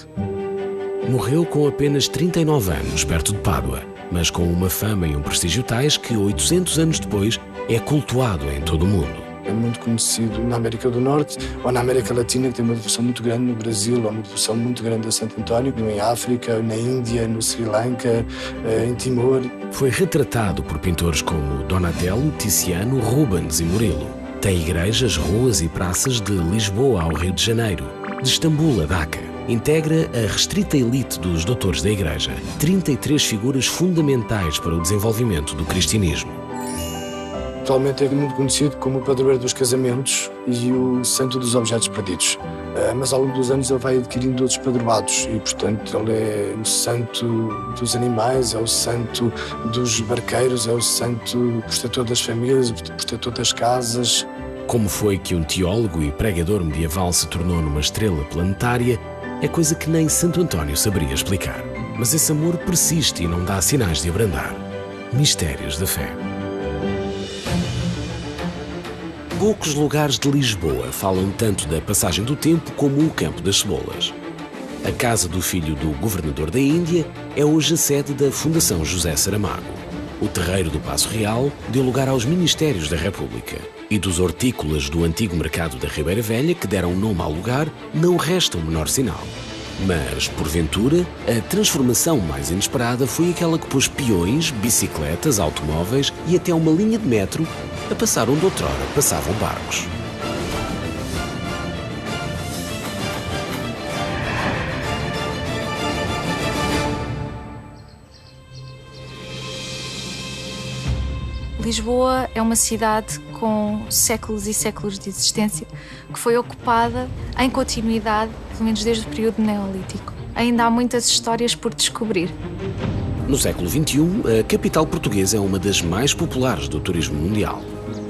Morreu com apenas 39 anos, perto de Pádua, mas com uma fama e um prestígio tais que 800 anos depois é cultuado em todo o mundo. É muito conhecido na América do Norte ou na América Latina, que tem uma devoção muito grande. No Brasil há uma devoção muito grande a Santo António, em África, na Índia, no Sri Lanka, em Timor. Foi retratado por pintores como Donatello, Tiziano, Rubens e Murillo. Tem igrejas, ruas e praças de Lisboa ao Rio de Janeiro, de Istambul a Daca. Integra a restrita elite dos doutores da Igreja, 33 figuras fundamentais para o desenvolvimento do cristianismo. Atualmente é muito conhecido como o padroeiro dos casamentos e o santo dos objetos perdidos. Mas ao longo dos anos ele vai adquirindo outros padroados e, portanto, ele é o santo dos animais, é o santo dos barqueiros, é o santo protetor das famílias, o protetor das casas. Como foi que um teólogo e pregador medieval se tornou numa estrela planetária é coisa que nem Santo António saberia explicar. Mas esse amor persiste e não dá sinais de abrandar. Mistérios da fé. Poucos lugares de Lisboa falam tanto da passagem do tempo como o Campo das Cebolas. A casa do filho do governador da Índia é hoje a sede da Fundação José Saramago. O terreiro do Paço Real deu lugar aos Ministérios da República. E dos hortícolas do antigo mercado da Ribeira Velha, que deram nome ao lugar, não resta o menor sinal. Mas, porventura, a transformação mais inesperada foi aquela que pôs peões, bicicletas, automóveis e até uma linha de metro a passar onde outrora passavam barcos. Lisboa é uma cidade com séculos e séculos de existência que foi ocupada em continuidade, pelo menos desde o período neolítico. Ainda há muitas histórias por descobrir. No século XXI, a capital portuguesa é uma das mais populares do turismo mundial.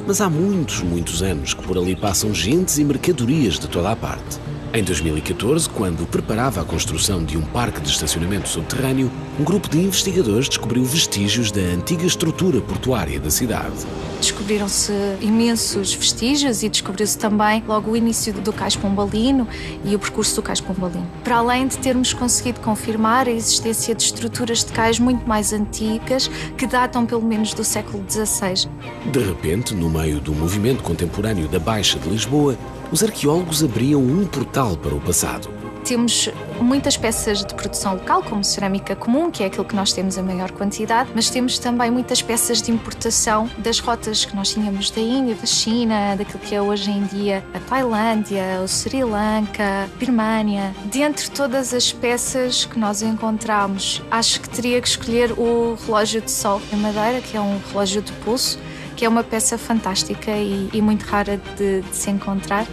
Mas há muitos anos que por ali passam gentes e mercadorias de toda a parte. Em 2014, quando preparava a construção de um parque de estacionamento subterrâneo, um grupo de investigadores descobriu vestígios da antiga estrutura portuária da cidade. Descobriram-se imensos vestígios e descobriu-se também logo o início do Cais Pombalino e o percurso do Cais Pombalino. Para além de termos conseguido confirmar a existência de estruturas de cais muito mais antigas que datam pelo menos do século XVI. De repente, no meio do movimento contemporâneo da Baixa de Lisboa, os arqueólogos abriam um portal para o passado. Temos muitas peças de produção local, como cerâmica comum, que é aquilo que nós temos em maior quantidade, mas temos também muitas peças de importação das rotas que nós tínhamos da Índia, da China, daquilo que é hoje em dia a Tailândia, o Sri Lanka, Birmânia. Dentre todas as peças que nós encontramos, acho que teria que escolher o relógio de sol em madeira, que é um relógio de pulso, que é uma peça fantástica e muito rara de se encontrar.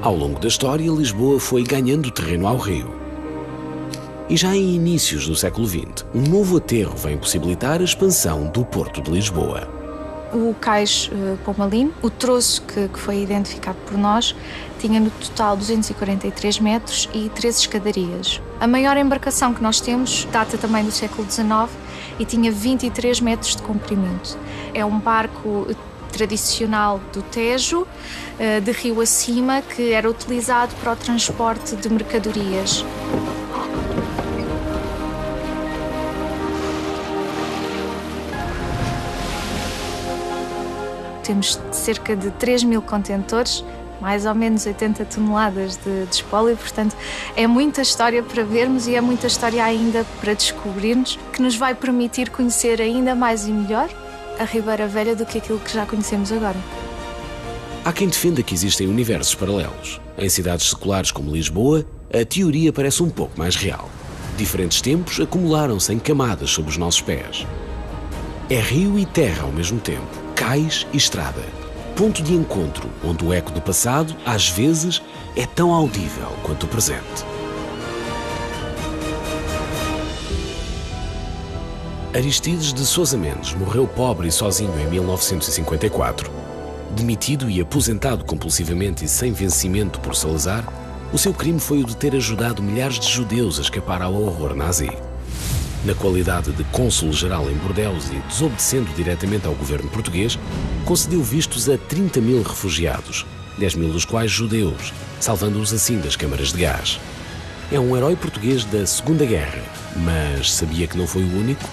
Ao longo da história, Lisboa foi ganhando terreno ao rio. E já em inícios do século XX, um novo aterro vem possibilitar a expansão do Porto de Lisboa. O Cais Pombalino, o troço que foi identificado por nós, tinha no total 243 metros e 3 escadarias. A maior embarcação que nós temos data também do século XIX e tinha 23 metros de comprimento. É um barco tradicional do Tejo, de rio acima, que era utilizado para o transporte de mercadorias. Temos cerca de 3.000 contentores mais ou menos 80 toneladas de espólio, portanto é muita história para vermos e é muita história ainda para descobrirmos, que nos vai permitir conhecer ainda mais e melhor a Ribeira Velha do que aquilo que já conhecemos agora. Há quem defenda que existem universos paralelos. Em cidades seculares como Lisboa, a teoria parece um pouco mais real. Diferentes tempos acumularam-se em camadas sob os nossos pés. É rio e terra ao mesmo tempo, cais e estrada. Ponto de encontro onde o eco do passado, às vezes, é tão audível quanto o presente. Aristides de Sousa Mendes morreu pobre e sozinho em 1954. Demitido e aposentado compulsivamente e sem vencimento por Salazar, o seu crime foi o de ter ajudado milhares de judeus a escapar ao horror nazi. Na qualidade de cônsul-geral em Bordeaux e desobedecendo diretamente ao governo português, concedeu vistos a 30 mil refugiados, 10 mil dos quais judeus, salvando-os assim das câmaras de gás. É um herói português da Segunda Guerra, mas sabia que não foi o único?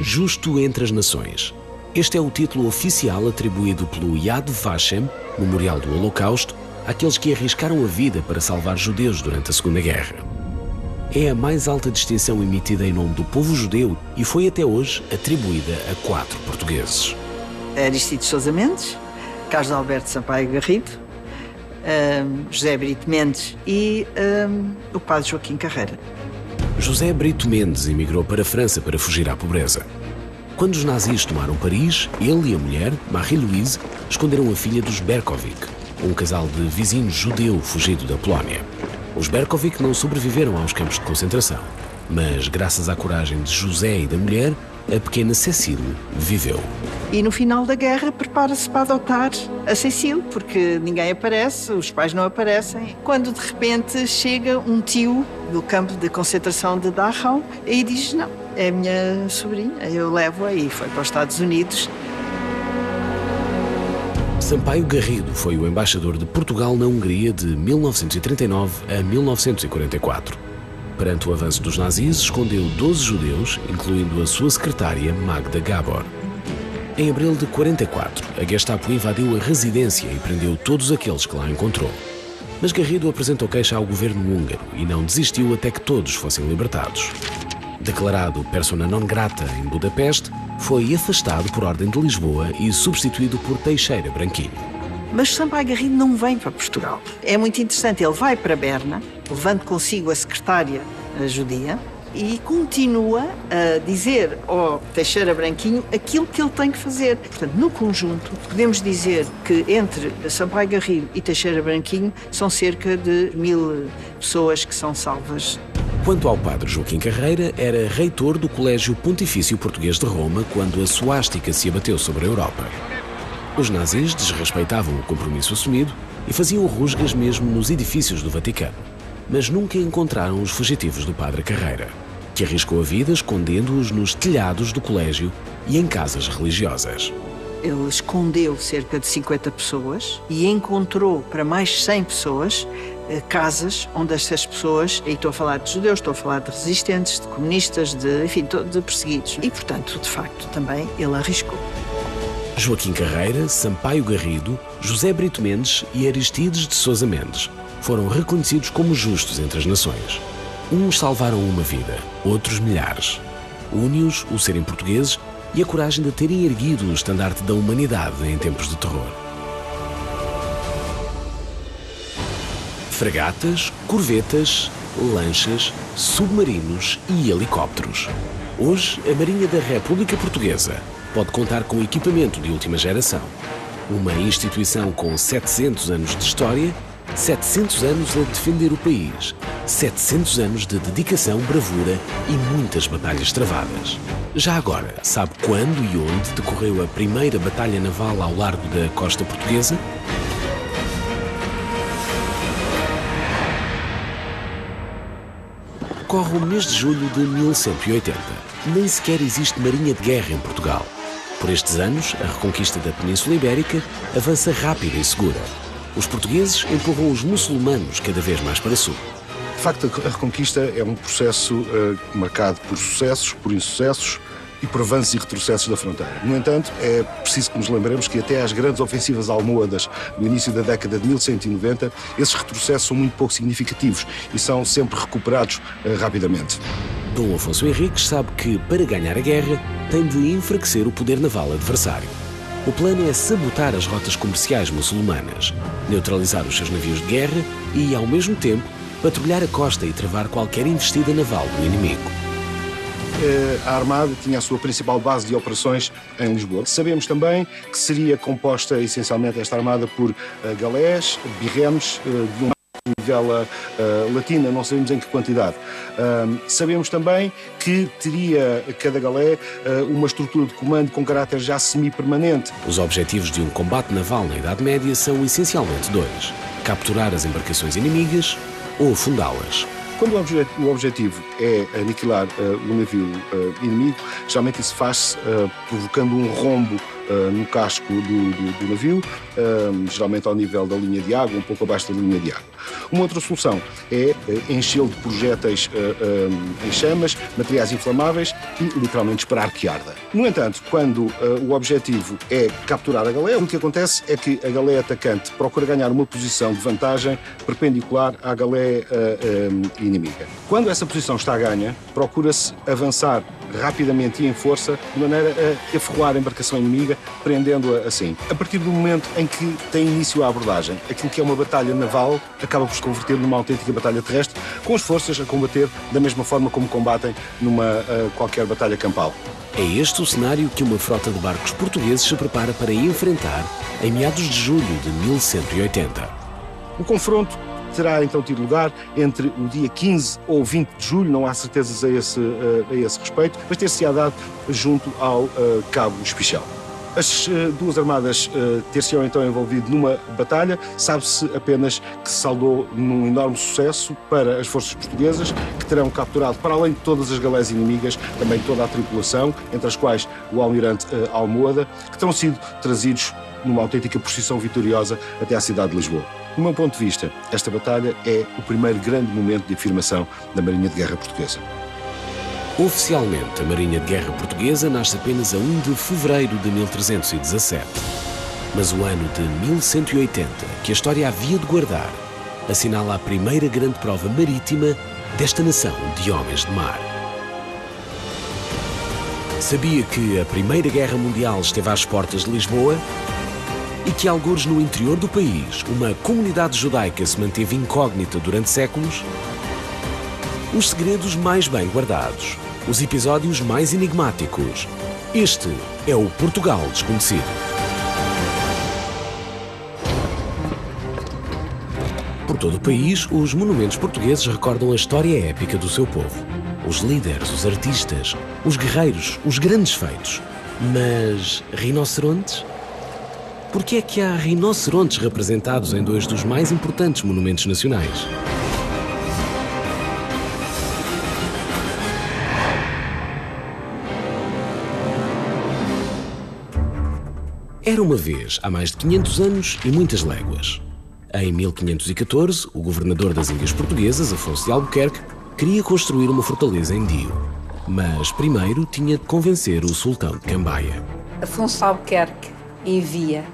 Justo entre as Nações. Este é o título oficial atribuído pelo Yad Vashem, Memorial do Holocausto, àqueles que arriscaram a vida para salvar judeus durante a Segunda Guerra. É a mais alta distinção emitida em nome do povo judeu e foi até hoje atribuída a 4 portugueses. Aristides Sousa Mendes, Carlos Alberto Sampaio Garrido, José Brito Mendes e o padre Joaquim Carreira. José Brito Mendes emigrou para a França para fugir à pobreza. Quando os nazis tomaram Paris, ele e a mulher, Marie-Louise, esconderam a filha dos Berkovic, um casal de vizinhos judeu fugido da Polónia. Os Berkovic não sobreviveram aos campos de concentração, mas graças à coragem de José e da mulher, a pequena Cécile viveu. E no final da guerra prepara-se para adotar a Cécile, porque ninguém aparece, os pais não aparecem. Quando de repente chega um tio do campo de concentração de Dachau e diz: não, é a minha sobrinha, eu levo-a, e foi para os Estados Unidos. Sampaio Garrido foi o embaixador de Portugal na Hungria de 1939 a 1944. Perante o avanço dos nazis, escondeu 12 judeus, incluindo a sua secretária Magda Gabor. Em abril de 44, a Gestapo invadiu a residência e prendeu todos aqueles que lá encontrou. Mas Garrido apresentou queixa ao governo húngaro e não desistiu até que todos fossem libertados. Declarado persona non grata em Budapeste, foi afastado por ordem de Lisboa e substituído por Teixeira Branquinho. Mas Sampaio Garrido não vem para Portugal. É muito interessante, ele vai para Berna, levando consigo a secretária judia, e continua a dizer ao Teixeira Branquinho aquilo que ele tem que fazer. Portanto, no conjunto, podemos dizer que entre Sampaio Garrido e Teixeira Branquinho são cerca de 1000 pessoas que são salvas. Quanto ao padre Joaquim Carreira, era reitor do Colégio Pontifício Português de Roma quando a suástica se abateu sobre a Europa. Os nazis desrespeitavam o compromisso assumido e faziam rusgas mesmo nos edifícios do Vaticano, mas nunca encontraram os fugitivos do padre Carreira, que arriscou a vida escondendo-os nos telhados do colégio e em casas religiosas. Ele escondeu cerca de 50 pessoas e encontrou para mais 100 pessoas casas onde essas pessoas, e estou a falar de judeus, estou a falar de resistentes, de comunistas, de perseguidos. E, portanto, de facto, também ele arriscou. Joaquim Carreira, Sampaio Garrido, José Brito Mendes e Aristides de Sousa Mendes foram reconhecidos como justos entre as nações. Uns salvaram uma vida, outros milhares. Une-os o serem portugueses e a coragem de terem erguido o estandarte da humanidade em tempos de terror. Fragatas, corvetas, lanchas, submarinos e helicópteros. Hoje, a Marinha da República Portuguesa pode contar com equipamento de última geração. Uma instituição com 700 anos de história, 700 anos a defender o país, 700 anos de dedicação, bravura e muitas batalhas travadas. Já agora, sabe quando e onde decorreu a primeira batalha naval ao largo da costa portuguesa? Corre o mês de julho de 1180. Nem sequer existe marinha de guerra em Portugal. Por estes anos, a reconquista da Península Ibérica avança rápida e segura. Os portugueses empurram os muçulmanos cada vez mais para sul. De facto, a Reconquista é um processo marcado por sucessos, por insucessos e por avanços e retrocessos da fronteira. No entanto, é preciso que nos lembremos que até às grandes ofensivas almohadas no início da década de 1190, esses retrocessos são muito pouco significativos e são sempre recuperados rapidamente. Dom Afonso Henriques sabe que, para ganhar a guerra, tem de enfraquecer o poder naval adversário. O plano é sabotar as rotas comerciais muçulmanas, neutralizar os seus navios de guerra e, ao mesmo tempo, patrulhar a costa e travar qualquer investida naval do inimigo. A Armada tinha a sua principal base de operações em Lisboa. Sabemos também que seria composta essencialmente esta Armada por galés, birremes, de uma vela latina, não sabemos em que quantidade. Sabemos também que teria cada galé uma estrutura de comando com caráter já semi-permanente. Os objetivos de um combate naval na Idade Média são essencialmente dois: capturar as embarcações inimigas ou afundá-las. Quando o objetivo é aniquilar o navio inimigo, geralmente isso faz-se provocando um rombo no casco do navio, geralmente ao nível da linha de água, um pouco abaixo da linha de água. Uma outra solução é enchê-lo de projéteis em chamas, materiais inflamáveis e literalmente esperar que arda. No entanto, quando o objetivo é capturar a galé, o que acontece é que a galé atacante procura ganhar uma posição de vantagem perpendicular à galé inimiga. Quando essa posição está ganha, procura-se avançar rapidamente e em força, de maneira a aferroar a embarcação inimiga, prendendo-a assim. A partir do momento em que tem início a abordagem, aquilo que é uma batalha naval acaba por se converter numa autêntica batalha terrestre, com as forças a combater da mesma forma como combatem numa qualquer batalha campal. É este o cenário que uma frota de barcos portugueses se prepara para enfrentar em meados de julho de 1180. O confronto terá então tido lugar entre o dia 15 ou 20 de julho, não há certezas a esse respeito, mas ter-se-á dado junto ao Cabo Espichel. As duas armadas ter-se-ão então envolvido numa batalha, sabe-se apenas que se saldou num enorme sucesso para as forças portuguesas, que terão capturado, para além de todas as galés inimigas, também toda a tripulação, entre as quais o almirante Almoada, que terão sido trazidos numa autêntica procissão vitoriosa até à cidade de Lisboa. Do meu ponto de vista, esta batalha é o primeiro grande momento de afirmação da Marinha de Guerra Portuguesa. Oficialmente, a Marinha de Guerra Portuguesa nasce apenas a 1 de fevereiro de 1317. Mas o ano de 1180, que a história havia de guardar, assinala a primeira grande prova marítima desta nação de homens de mar. Sabia que a Primeira Guerra Mundial esteve às portas de Lisboa? E que, algures no interior do país, uma comunidade judaica se manteve incógnita durante séculos? Os segredos mais bem guardados, os episódios mais enigmáticos. Este é o Portugal Desconhecido. Por todo o país, os monumentos portugueses recordam a história épica do seu povo. Os líderes, os artistas, os guerreiros, os grandes feitos. Mas rinocerontes? Por que é que há rinocerontes representados em dois dos mais importantes monumentos nacionais? Era uma vez, há mais de 500 anos e muitas léguas. Em 1514, o governador das Índias Portuguesas, Afonso de Albuquerque, queria construir uma fortaleza em Dio. Mas primeiro tinha de convencer o sultão de Cambaia. Afonso de Albuquerque envia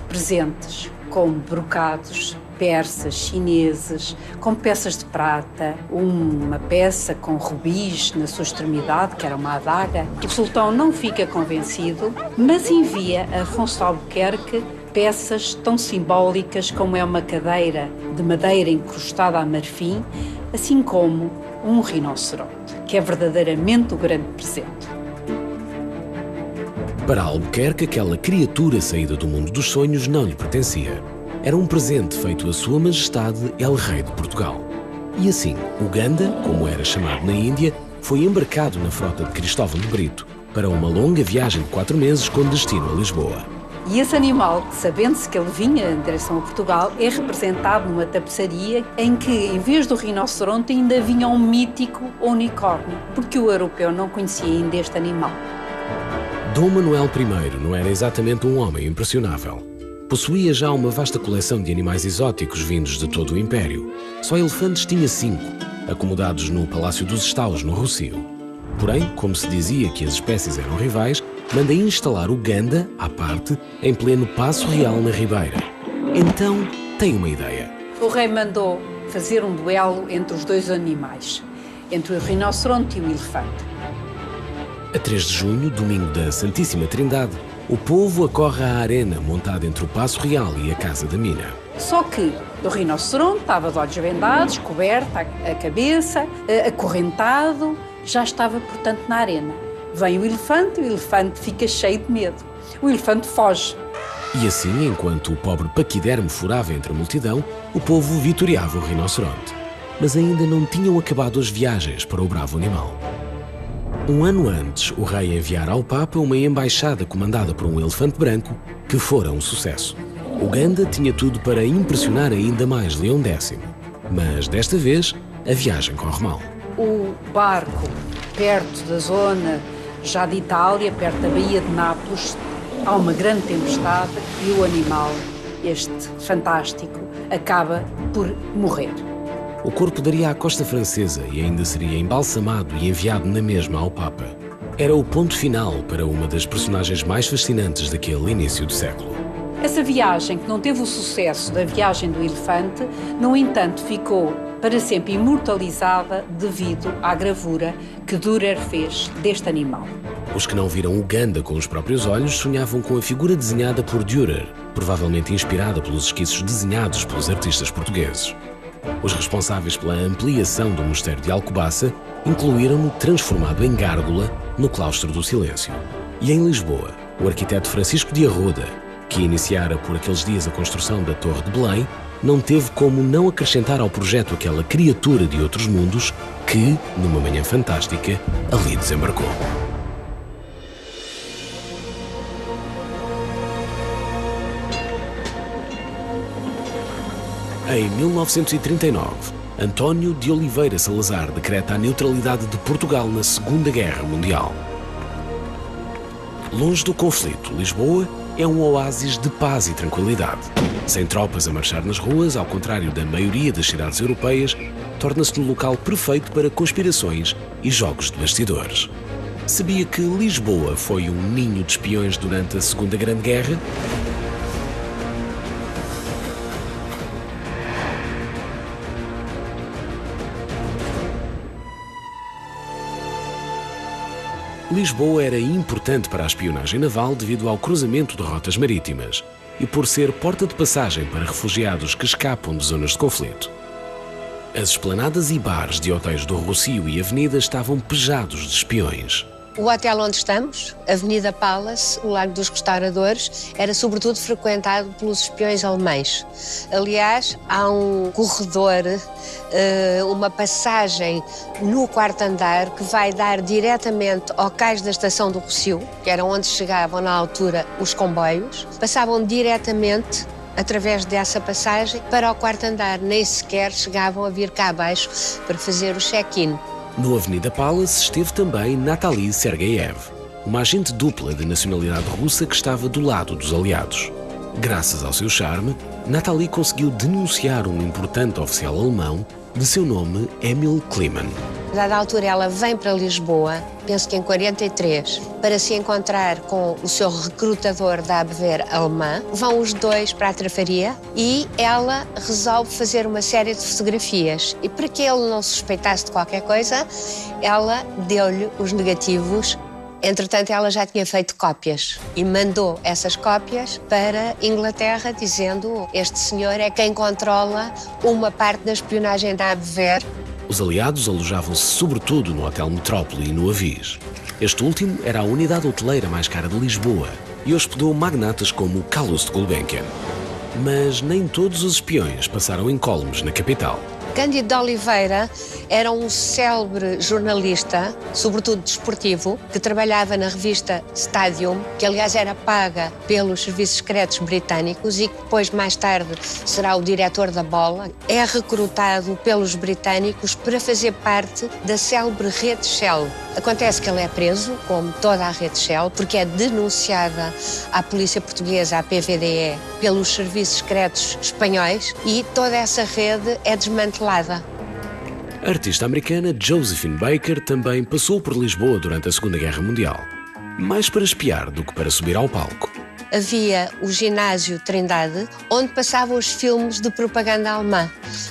presentes como brocados persas, chineses, com peças de prata, uma peça com rubis na sua extremidade, que era uma adaga. O sultão não fica convencido, mas envia a Afonso de Albuquerque peças tão simbólicas como é uma cadeira de madeira encrustada a marfim, assim como um rinoceronte, que é verdadeiramente o grande presente. Para Albuquerque, aquela criatura saída do mundo dos sonhos não lhe pertencia. Era um presente feito a Sua Majestade El Rei de Portugal. E assim, o Ganda, como era chamado na Índia, foi embarcado na frota de Cristóvão de Brito para uma longa viagem de 4 meses com destino a Lisboa. E esse animal, sabendo-se que ele vinha em direção a Portugal, é representado numa tapeçaria em que, em vez do rinoceronte, ainda vinha um mítico unicórnio, porque o europeu não conhecia ainda este animal. Dom Manuel I não era exatamente um homem impressionável. Possuía já uma vasta coleção de animais exóticos vindos de todo o Império. Só elefantes tinha 5, acomodados no Palácio dos Estaus, no Rossio. Porém, como se dizia que as espécies eram rivais, manda instalar o ganda, à parte, em pleno Paço Real, na Ribeira. Então, tem uma ideia. O rei mandou fazer um duelo entre os dois animais, entre o rinoceronte e o elefante. A 3 de junho, domingo da Santíssima Trindade, o povo acorre à arena montada entre o Paço Real e a Casa da Mina. Só que o rinoceronte estava de olhos vendados, coberto a cabeça, acorrentado, já estava, portanto, na arena. Vem o elefante fica cheio de medo. O elefante foge. E assim, enquanto o pobre Paquidermo furava entre a multidão, o povo vitoriava o rinoceronte. Mas ainda não tinham acabado as viagens para o bravo animal. Um ano antes, o rei enviara ao Papa uma embaixada comandada por um elefante branco, que fora um sucesso. O ganda tinha tudo para impressionar ainda mais Leão X. Mas, desta vez, a viagem corre mal. O barco, perto da zona já de Itália, perto da Baía de Nápoles, há uma grande tempestade e o animal, este fantástico, acaba por morrer. O corpo daria à costa francesa e ainda seria embalsamado e enviado na mesma ao Papa. Era o ponto final para uma das personagens mais fascinantes daquele início do século. Essa viagem, que não teve o sucesso da viagem do elefante, no entanto ficou para sempre imortalizada devido à gravura que Dürer fez deste animal. Os que não viram o ganda com os próprios olhos sonhavam com a figura desenhada por Dürer, provavelmente inspirada pelos esquiços desenhados pelos artistas portugueses. Os responsáveis pela ampliação do Mosteiro de Alcobaça incluíram-no transformado em gárgula no Claustro do Silêncio. E em Lisboa, o arquiteto Francisco de Arruda, que iniciara por aqueles dias a construção da Torre de Belém, não teve como não acrescentar ao projeto aquela criatura de outros mundos que, numa manhã fantástica, ali desembarcou. Em 1939, António de Oliveira Salazar decreta a neutralidade de Portugal na Segunda Guerra Mundial. Longe do conflito, Lisboa é um oásis de paz e tranquilidade. Sem tropas a marchar nas ruas, ao contrário da maioria das cidades europeias, torna-se um local perfeito para conspirações e jogos de bastidores. Sabia que Lisboa foi um ninho de espiões durante a Segunda Grande Guerra? Lisboa era importante para a espionagem naval devido ao cruzamento de rotas marítimas e por ser porta de passagem para refugiados que escapam de zonas de conflito. As esplanadas e bares de hotéis do Rossio e Avenida estavam pejados de espiões. O hotel onde estamos, Avenida Palace, o Largo dos Restauradores, era sobretudo frequentado pelos espiões alemães. Aliás, há um corredor, uma passagem no quarto andar que vai dar diretamente ao cais da estação do Rossio, que era onde chegavam na altura os comboios, passavam diretamente através dessa passagem para o quarto andar, nem sequer chegavam a vir cá abaixo para fazer o check-in. No Avenida Palace esteve também Natalie Sergeyev, uma agente dupla de nacionalidade russa que estava do lado dos aliados. Graças ao seu charme, Natalie conseguiu denunciar um importante oficial alemão de seu nome Emil Kliman. A dada altura ela vem para Lisboa, penso que em 43, para se encontrar com o seu recrutador da Abwehr alemã. Vão os dois para a trafaria e ela resolve fazer uma série de fotografias. E para que ele não suspeitasse de qualquer coisa, ela deu-lhe os negativos. Entretanto, ela já tinha feito cópias e mandou essas cópias para Inglaterra, dizendo: este senhor é quem controla uma parte da espionagem da Abwehr. Os aliados alojavam-se sobretudo no Hotel Metrópole e no Avis. Este último era a unidade hoteleira mais cara de Lisboa e hospedou magnatas como Calouste Gulbenkian. Mas nem todos os espiões passaram incólumes na capital. Cândido de Oliveira era um célebre jornalista, sobretudo desportivo, que trabalhava na revista Stadium, que aliás era paga pelos serviços secretos britânicos e que depois, mais tarde, será o diretor da Bola. É recrutado pelos britânicos para fazer parte da célebre rede Shell. Acontece que ele é preso, como toda a rede Shell, porque é denunciada à polícia portuguesa, à PVDE, pelos serviços secretos espanhóis e toda essa rede é desmantelada. A artista americana Josephine Baker também passou por Lisboa durante a Segunda Guerra Mundial, mais para espiar do que para subir ao palco. Havia o ginásio Trindade, onde passavam os filmes de propaganda alemã.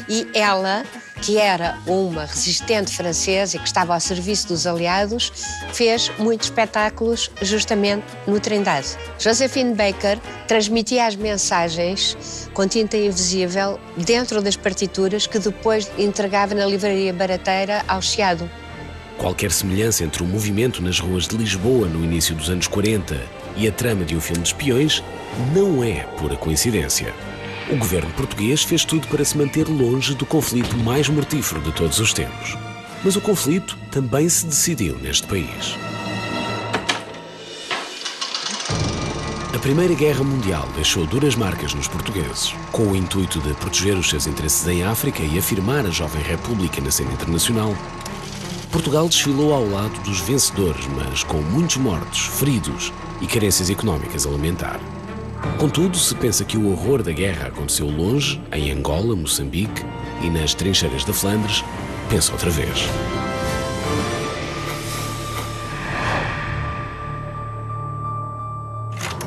E ela, que era uma resistente francesa e que estava ao serviço dos aliados, fez muitos espetáculos justamente no Trindade. Josephine Baker transmitia as mensagens com tinta invisível dentro das partituras que depois entregava na livraria barateira ao Chiado. Qualquer semelhança entre o movimento nas ruas de Lisboa no início dos anos 40 e a trama de um filme de espiões não é pura coincidência. O governo português fez tudo para se manter longe do conflito mais mortífero de todos os tempos. Mas o conflito também se decidiu neste país. A Primeira Guerra Mundial deixou duras marcas nos portugueses. Com o intuito de proteger os seus interesses em África e afirmar a jovem república na cena internacional, Portugal desfilou ao lado dos vencedores, mas com muitos mortos, feridos e carências económicas a lamentar. Contudo, se pensa que o horror da guerra aconteceu longe, em Angola, Moçambique e nas trincheiras da Flandres, pensa outra vez.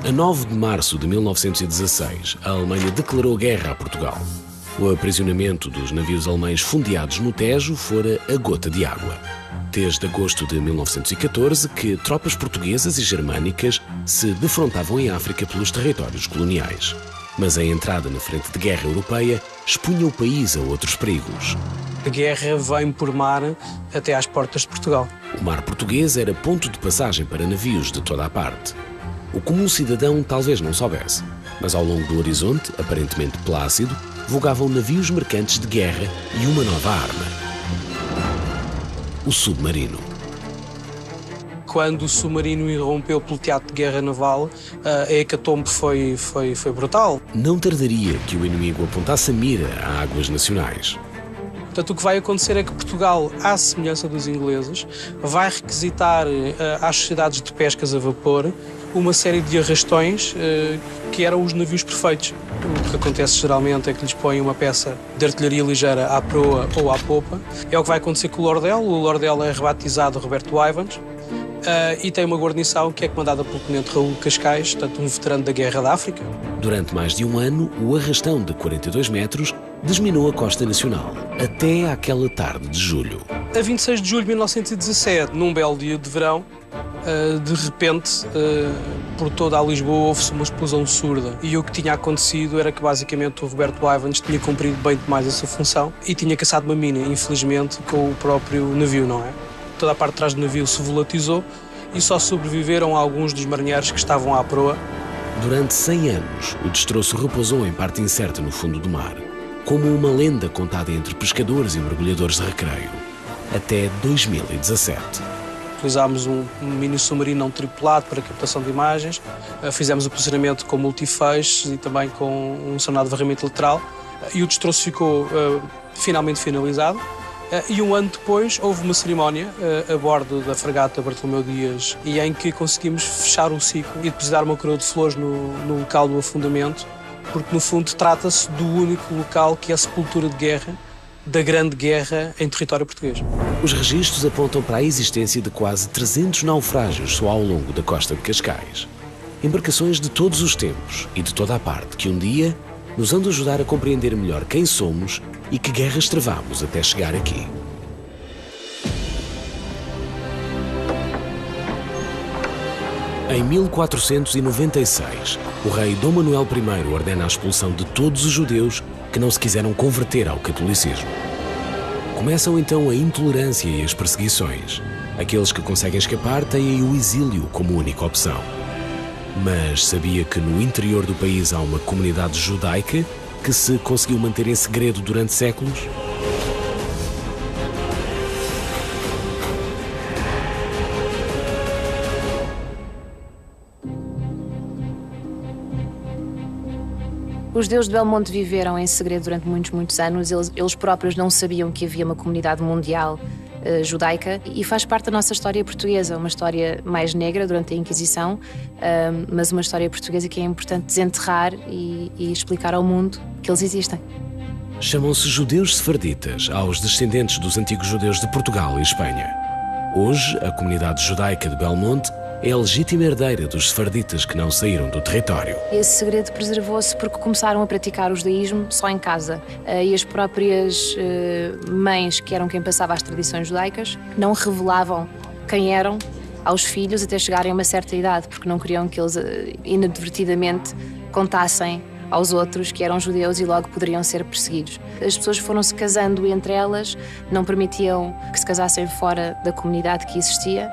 A 9 de março de 1916, a Alemanha declarou guerra a Portugal. O aprisionamento dos navios alemães fundeados no Tejo fora a gota de água. Desde agosto de 1914 que tropas portuguesas e germânicas se defrontavam em África pelos territórios coloniais. Mas a entrada na frente de guerra europeia expunha o país a outros perigos. A guerra vem por mar até às portas de Portugal. O mar português era ponto de passagem para navios de toda a parte. O comum cidadão talvez não soubesse, mas ao longo do horizonte, aparentemente plácido, vogavam navios mercantes de guerra e uma nova arma: o submarino. Quando o submarino irrompeu pelo teatro de guerra naval, a hecatombe foi brutal. Não tardaria que o inimigo apontasse a mira a águas nacionais. Portanto, o que vai acontecer é que Portugal, à semelhança dos ingleses, vai requisitar às sociedades de pescas a vapor uma série de arrastões que eram os navios perfeitos. O que acontece geralmente é que lhes põem uma peça de artilharia ligeira à proa ou à popa. É o que vai acontecer com o Lordel. O Lordel é rebatizado Roberto Ivans e tem uma guarnição que é comandada pelo tenente Raul Cascais, portanto um veterano da Guerra da África. Durante mais de um ano, o arrastão de 42 metros desminou a costa nacional, até àquela tarde de julho. A 26 de julho de 1917, num belo dia de verão, de repente, por toda a Lisboa, houve-se uma explosão surda. E o que tinha acontecido era que, basicamente, o Roberto Ivans tinha cumprido bem demais essa função e tinha caçado uma mina, infelizmente, com o próprio navio, não é? Toda a parte de trás do navio se volatilizou e só sobreviveram alguns dos marinheiros que estavam à proa. Durante 100 anos, o destroço repousou em parte incerta no fundo do mar, como uma lenda contada entre pescadores e mergulhadores de recreio, até 2017. Utilizámos um mini submarino não tripulado para captação de imagens, fizemos o posicionamento com multifeixes e também com um sonar de varrimento lateral e o destroço ficou finalmente finalizado. E um ano depois houve uma cerimónia a bordo da fragata Bartolomeu Dias e em que conseguimos fechar o ciclo e depositar uma coroa de flores no local do afundamento, porque no fundo trata-se do único local que é a sepultura de guerra da Grande Guerra em território português. Os registros apontam para a existência de quase 300 naufrágios só ao longo da costa de Cascais. Embarcações de todos os tempos e de toda a parte que um dia nos hão de ajudar a compreender melhor quem somos e que guerras travamos até chegar aqui. Em 1496, o rei Dom Manuel I ordena a expulsão de todos os judeus que não se quiseram converter ao catolicismo. Começam então a intolerância e as perseguições. Aqueles que conseguem escapar têm o exílio como única opção. Mas sabia que no interior do país há uma comunidade judaica que se conseguiu manter em segredo durante séculos? Os judeus de Belmonte viveram em segredo durante muitos anos. Eles próprios não sabiam que havia uma comunidade mundial judaica, e faz parte da nossa história portuguesa, uma história mais negra durante a Inquisição, mas uma história portuguesa que é importante desenterrar e explicar ao mundo que eles existem. Chamam-se judeus sefarditas aos descendentes dos antigos judeus de Portugal e Espanha. Hoje, a comunidade judaica de Belmonte é a legítima herdeira dos sefarditas que não saíram do território. Esse segredo preservou-se porque começaram a praticar o judaísmo só em casa. E as próprias mães, que eram quem passava as tradições judaicas, não revelavam quem eram aos filhos até chegarem a uma certa idade, porque não queriam que eles inadvertidamente contassem aos outros que eram judeus e logo poderiam ser perseguidos. As pessoas foram-se casando entre elas, não permitiam que se casassem fora da comunidade que existia,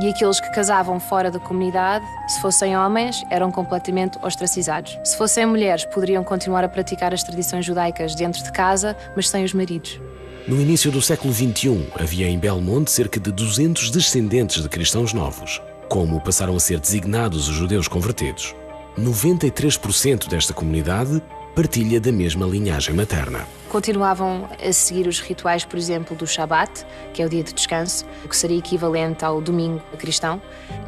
e aqueles que casavam fora da comunidade, se fossem homens, eram completamente ostracizados. Se fossem mulheres, poderiam continuar a praticar as tradições judaicas dentro de casa, mas sem os maridos. No início do século XXI, havia em Belmonte cerca de 200 descendentes de cristãos novos. Como passaram a ser designados os judeus convertidos? 93% desta comunidade partilha da mesma linhagem materna. Continuavam a seguir os rituais, por exemplo, do Shabat, que é o dia de descanso, o que seria equivalente ao domingo cristão.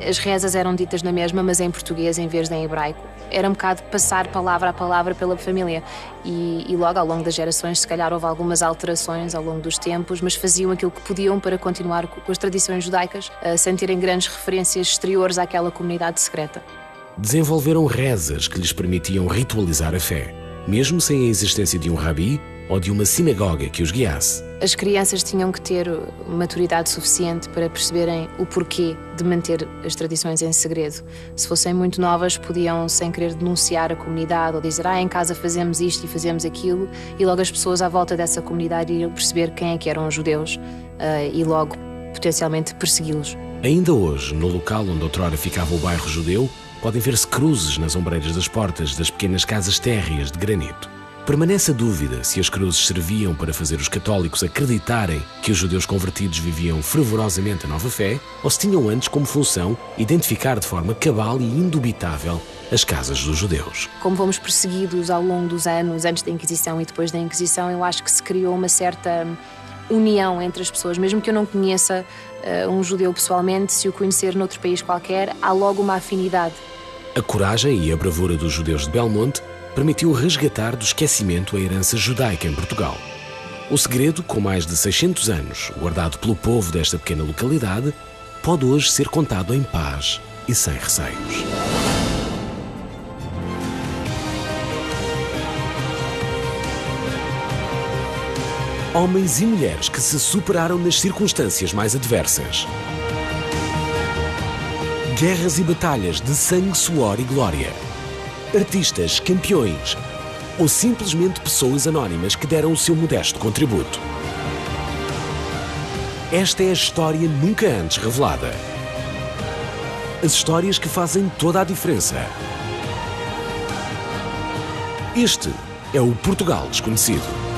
As rezas eram ditas na mesma, mas em português em vez de em hebraico. Era um bocado passar palavra a palavra pela família. E logo, ao longo das gerações, se calhar houve algumas alterações ao longo dos tempos, mas faziam aquilo que podiam para continuar com as tradições judaicas, sem terem grandes referências exteriores àquela comunidade secreta. Desenvolveram rezas que lhes permitiam ritualizar a fé, mesmo sem a existência de um rabi ou de uma sinagoga que os guiasse. As crianças tinham que ter maturidade suficiente para perceberem o porquê de manter as tradições em segredo. Se fossem muito novas, podiam, sem querer, denunciar a comunidade ou dizer em casa fazemos isto e fazemos aquilo, e logo as pessoas à volta dessa comunidade iriam perceber quem é que eram os judeus e logo, potencialmente, persegui-los. Ainda hoje, no local onde outrora ficava o bairro judeu, podem ver-se cruzes nas ombreiras das portas das pequenas casas térreas de granito. Permanece a dúvida se as cruzes serviam para fazer os católicos acreditarem que os judeus convertidos viviam fervorosamente a nova fé, ou se tinham antes como função identificar de forma cabal e indubitável as casas dos judeus. Como fomos perseguidos ao longo dos anos, antes da Inquisição e depois da Inquisição, eu acho que se criou uma certa união entre as pessoas. Mesmo que eu não conheça um judeu pessoalmente, se o conhecer noutro país qualquer, há logo uma afinidade. A coragem e a bravura dos judeus de Belmonte permitiu resgatar do esquecimento a herança judaica em Portugal. O segredo, com mais de 600 anos, guardado pelo povo desta pequena localidade, pode hoje ser contado em paz e sem receios. Homens e mulheres que se superaram nas circunstâncias mais adversas. Guerras e batalhas de sangue, suor e glória. Artistas, campeões ou simplesmente pessoas anónimas que deram o seu modesto contributo. Esta é a história nunca antes revelada. As histórias que fazem toda a diferença. Este é o Portugal Desconhecido.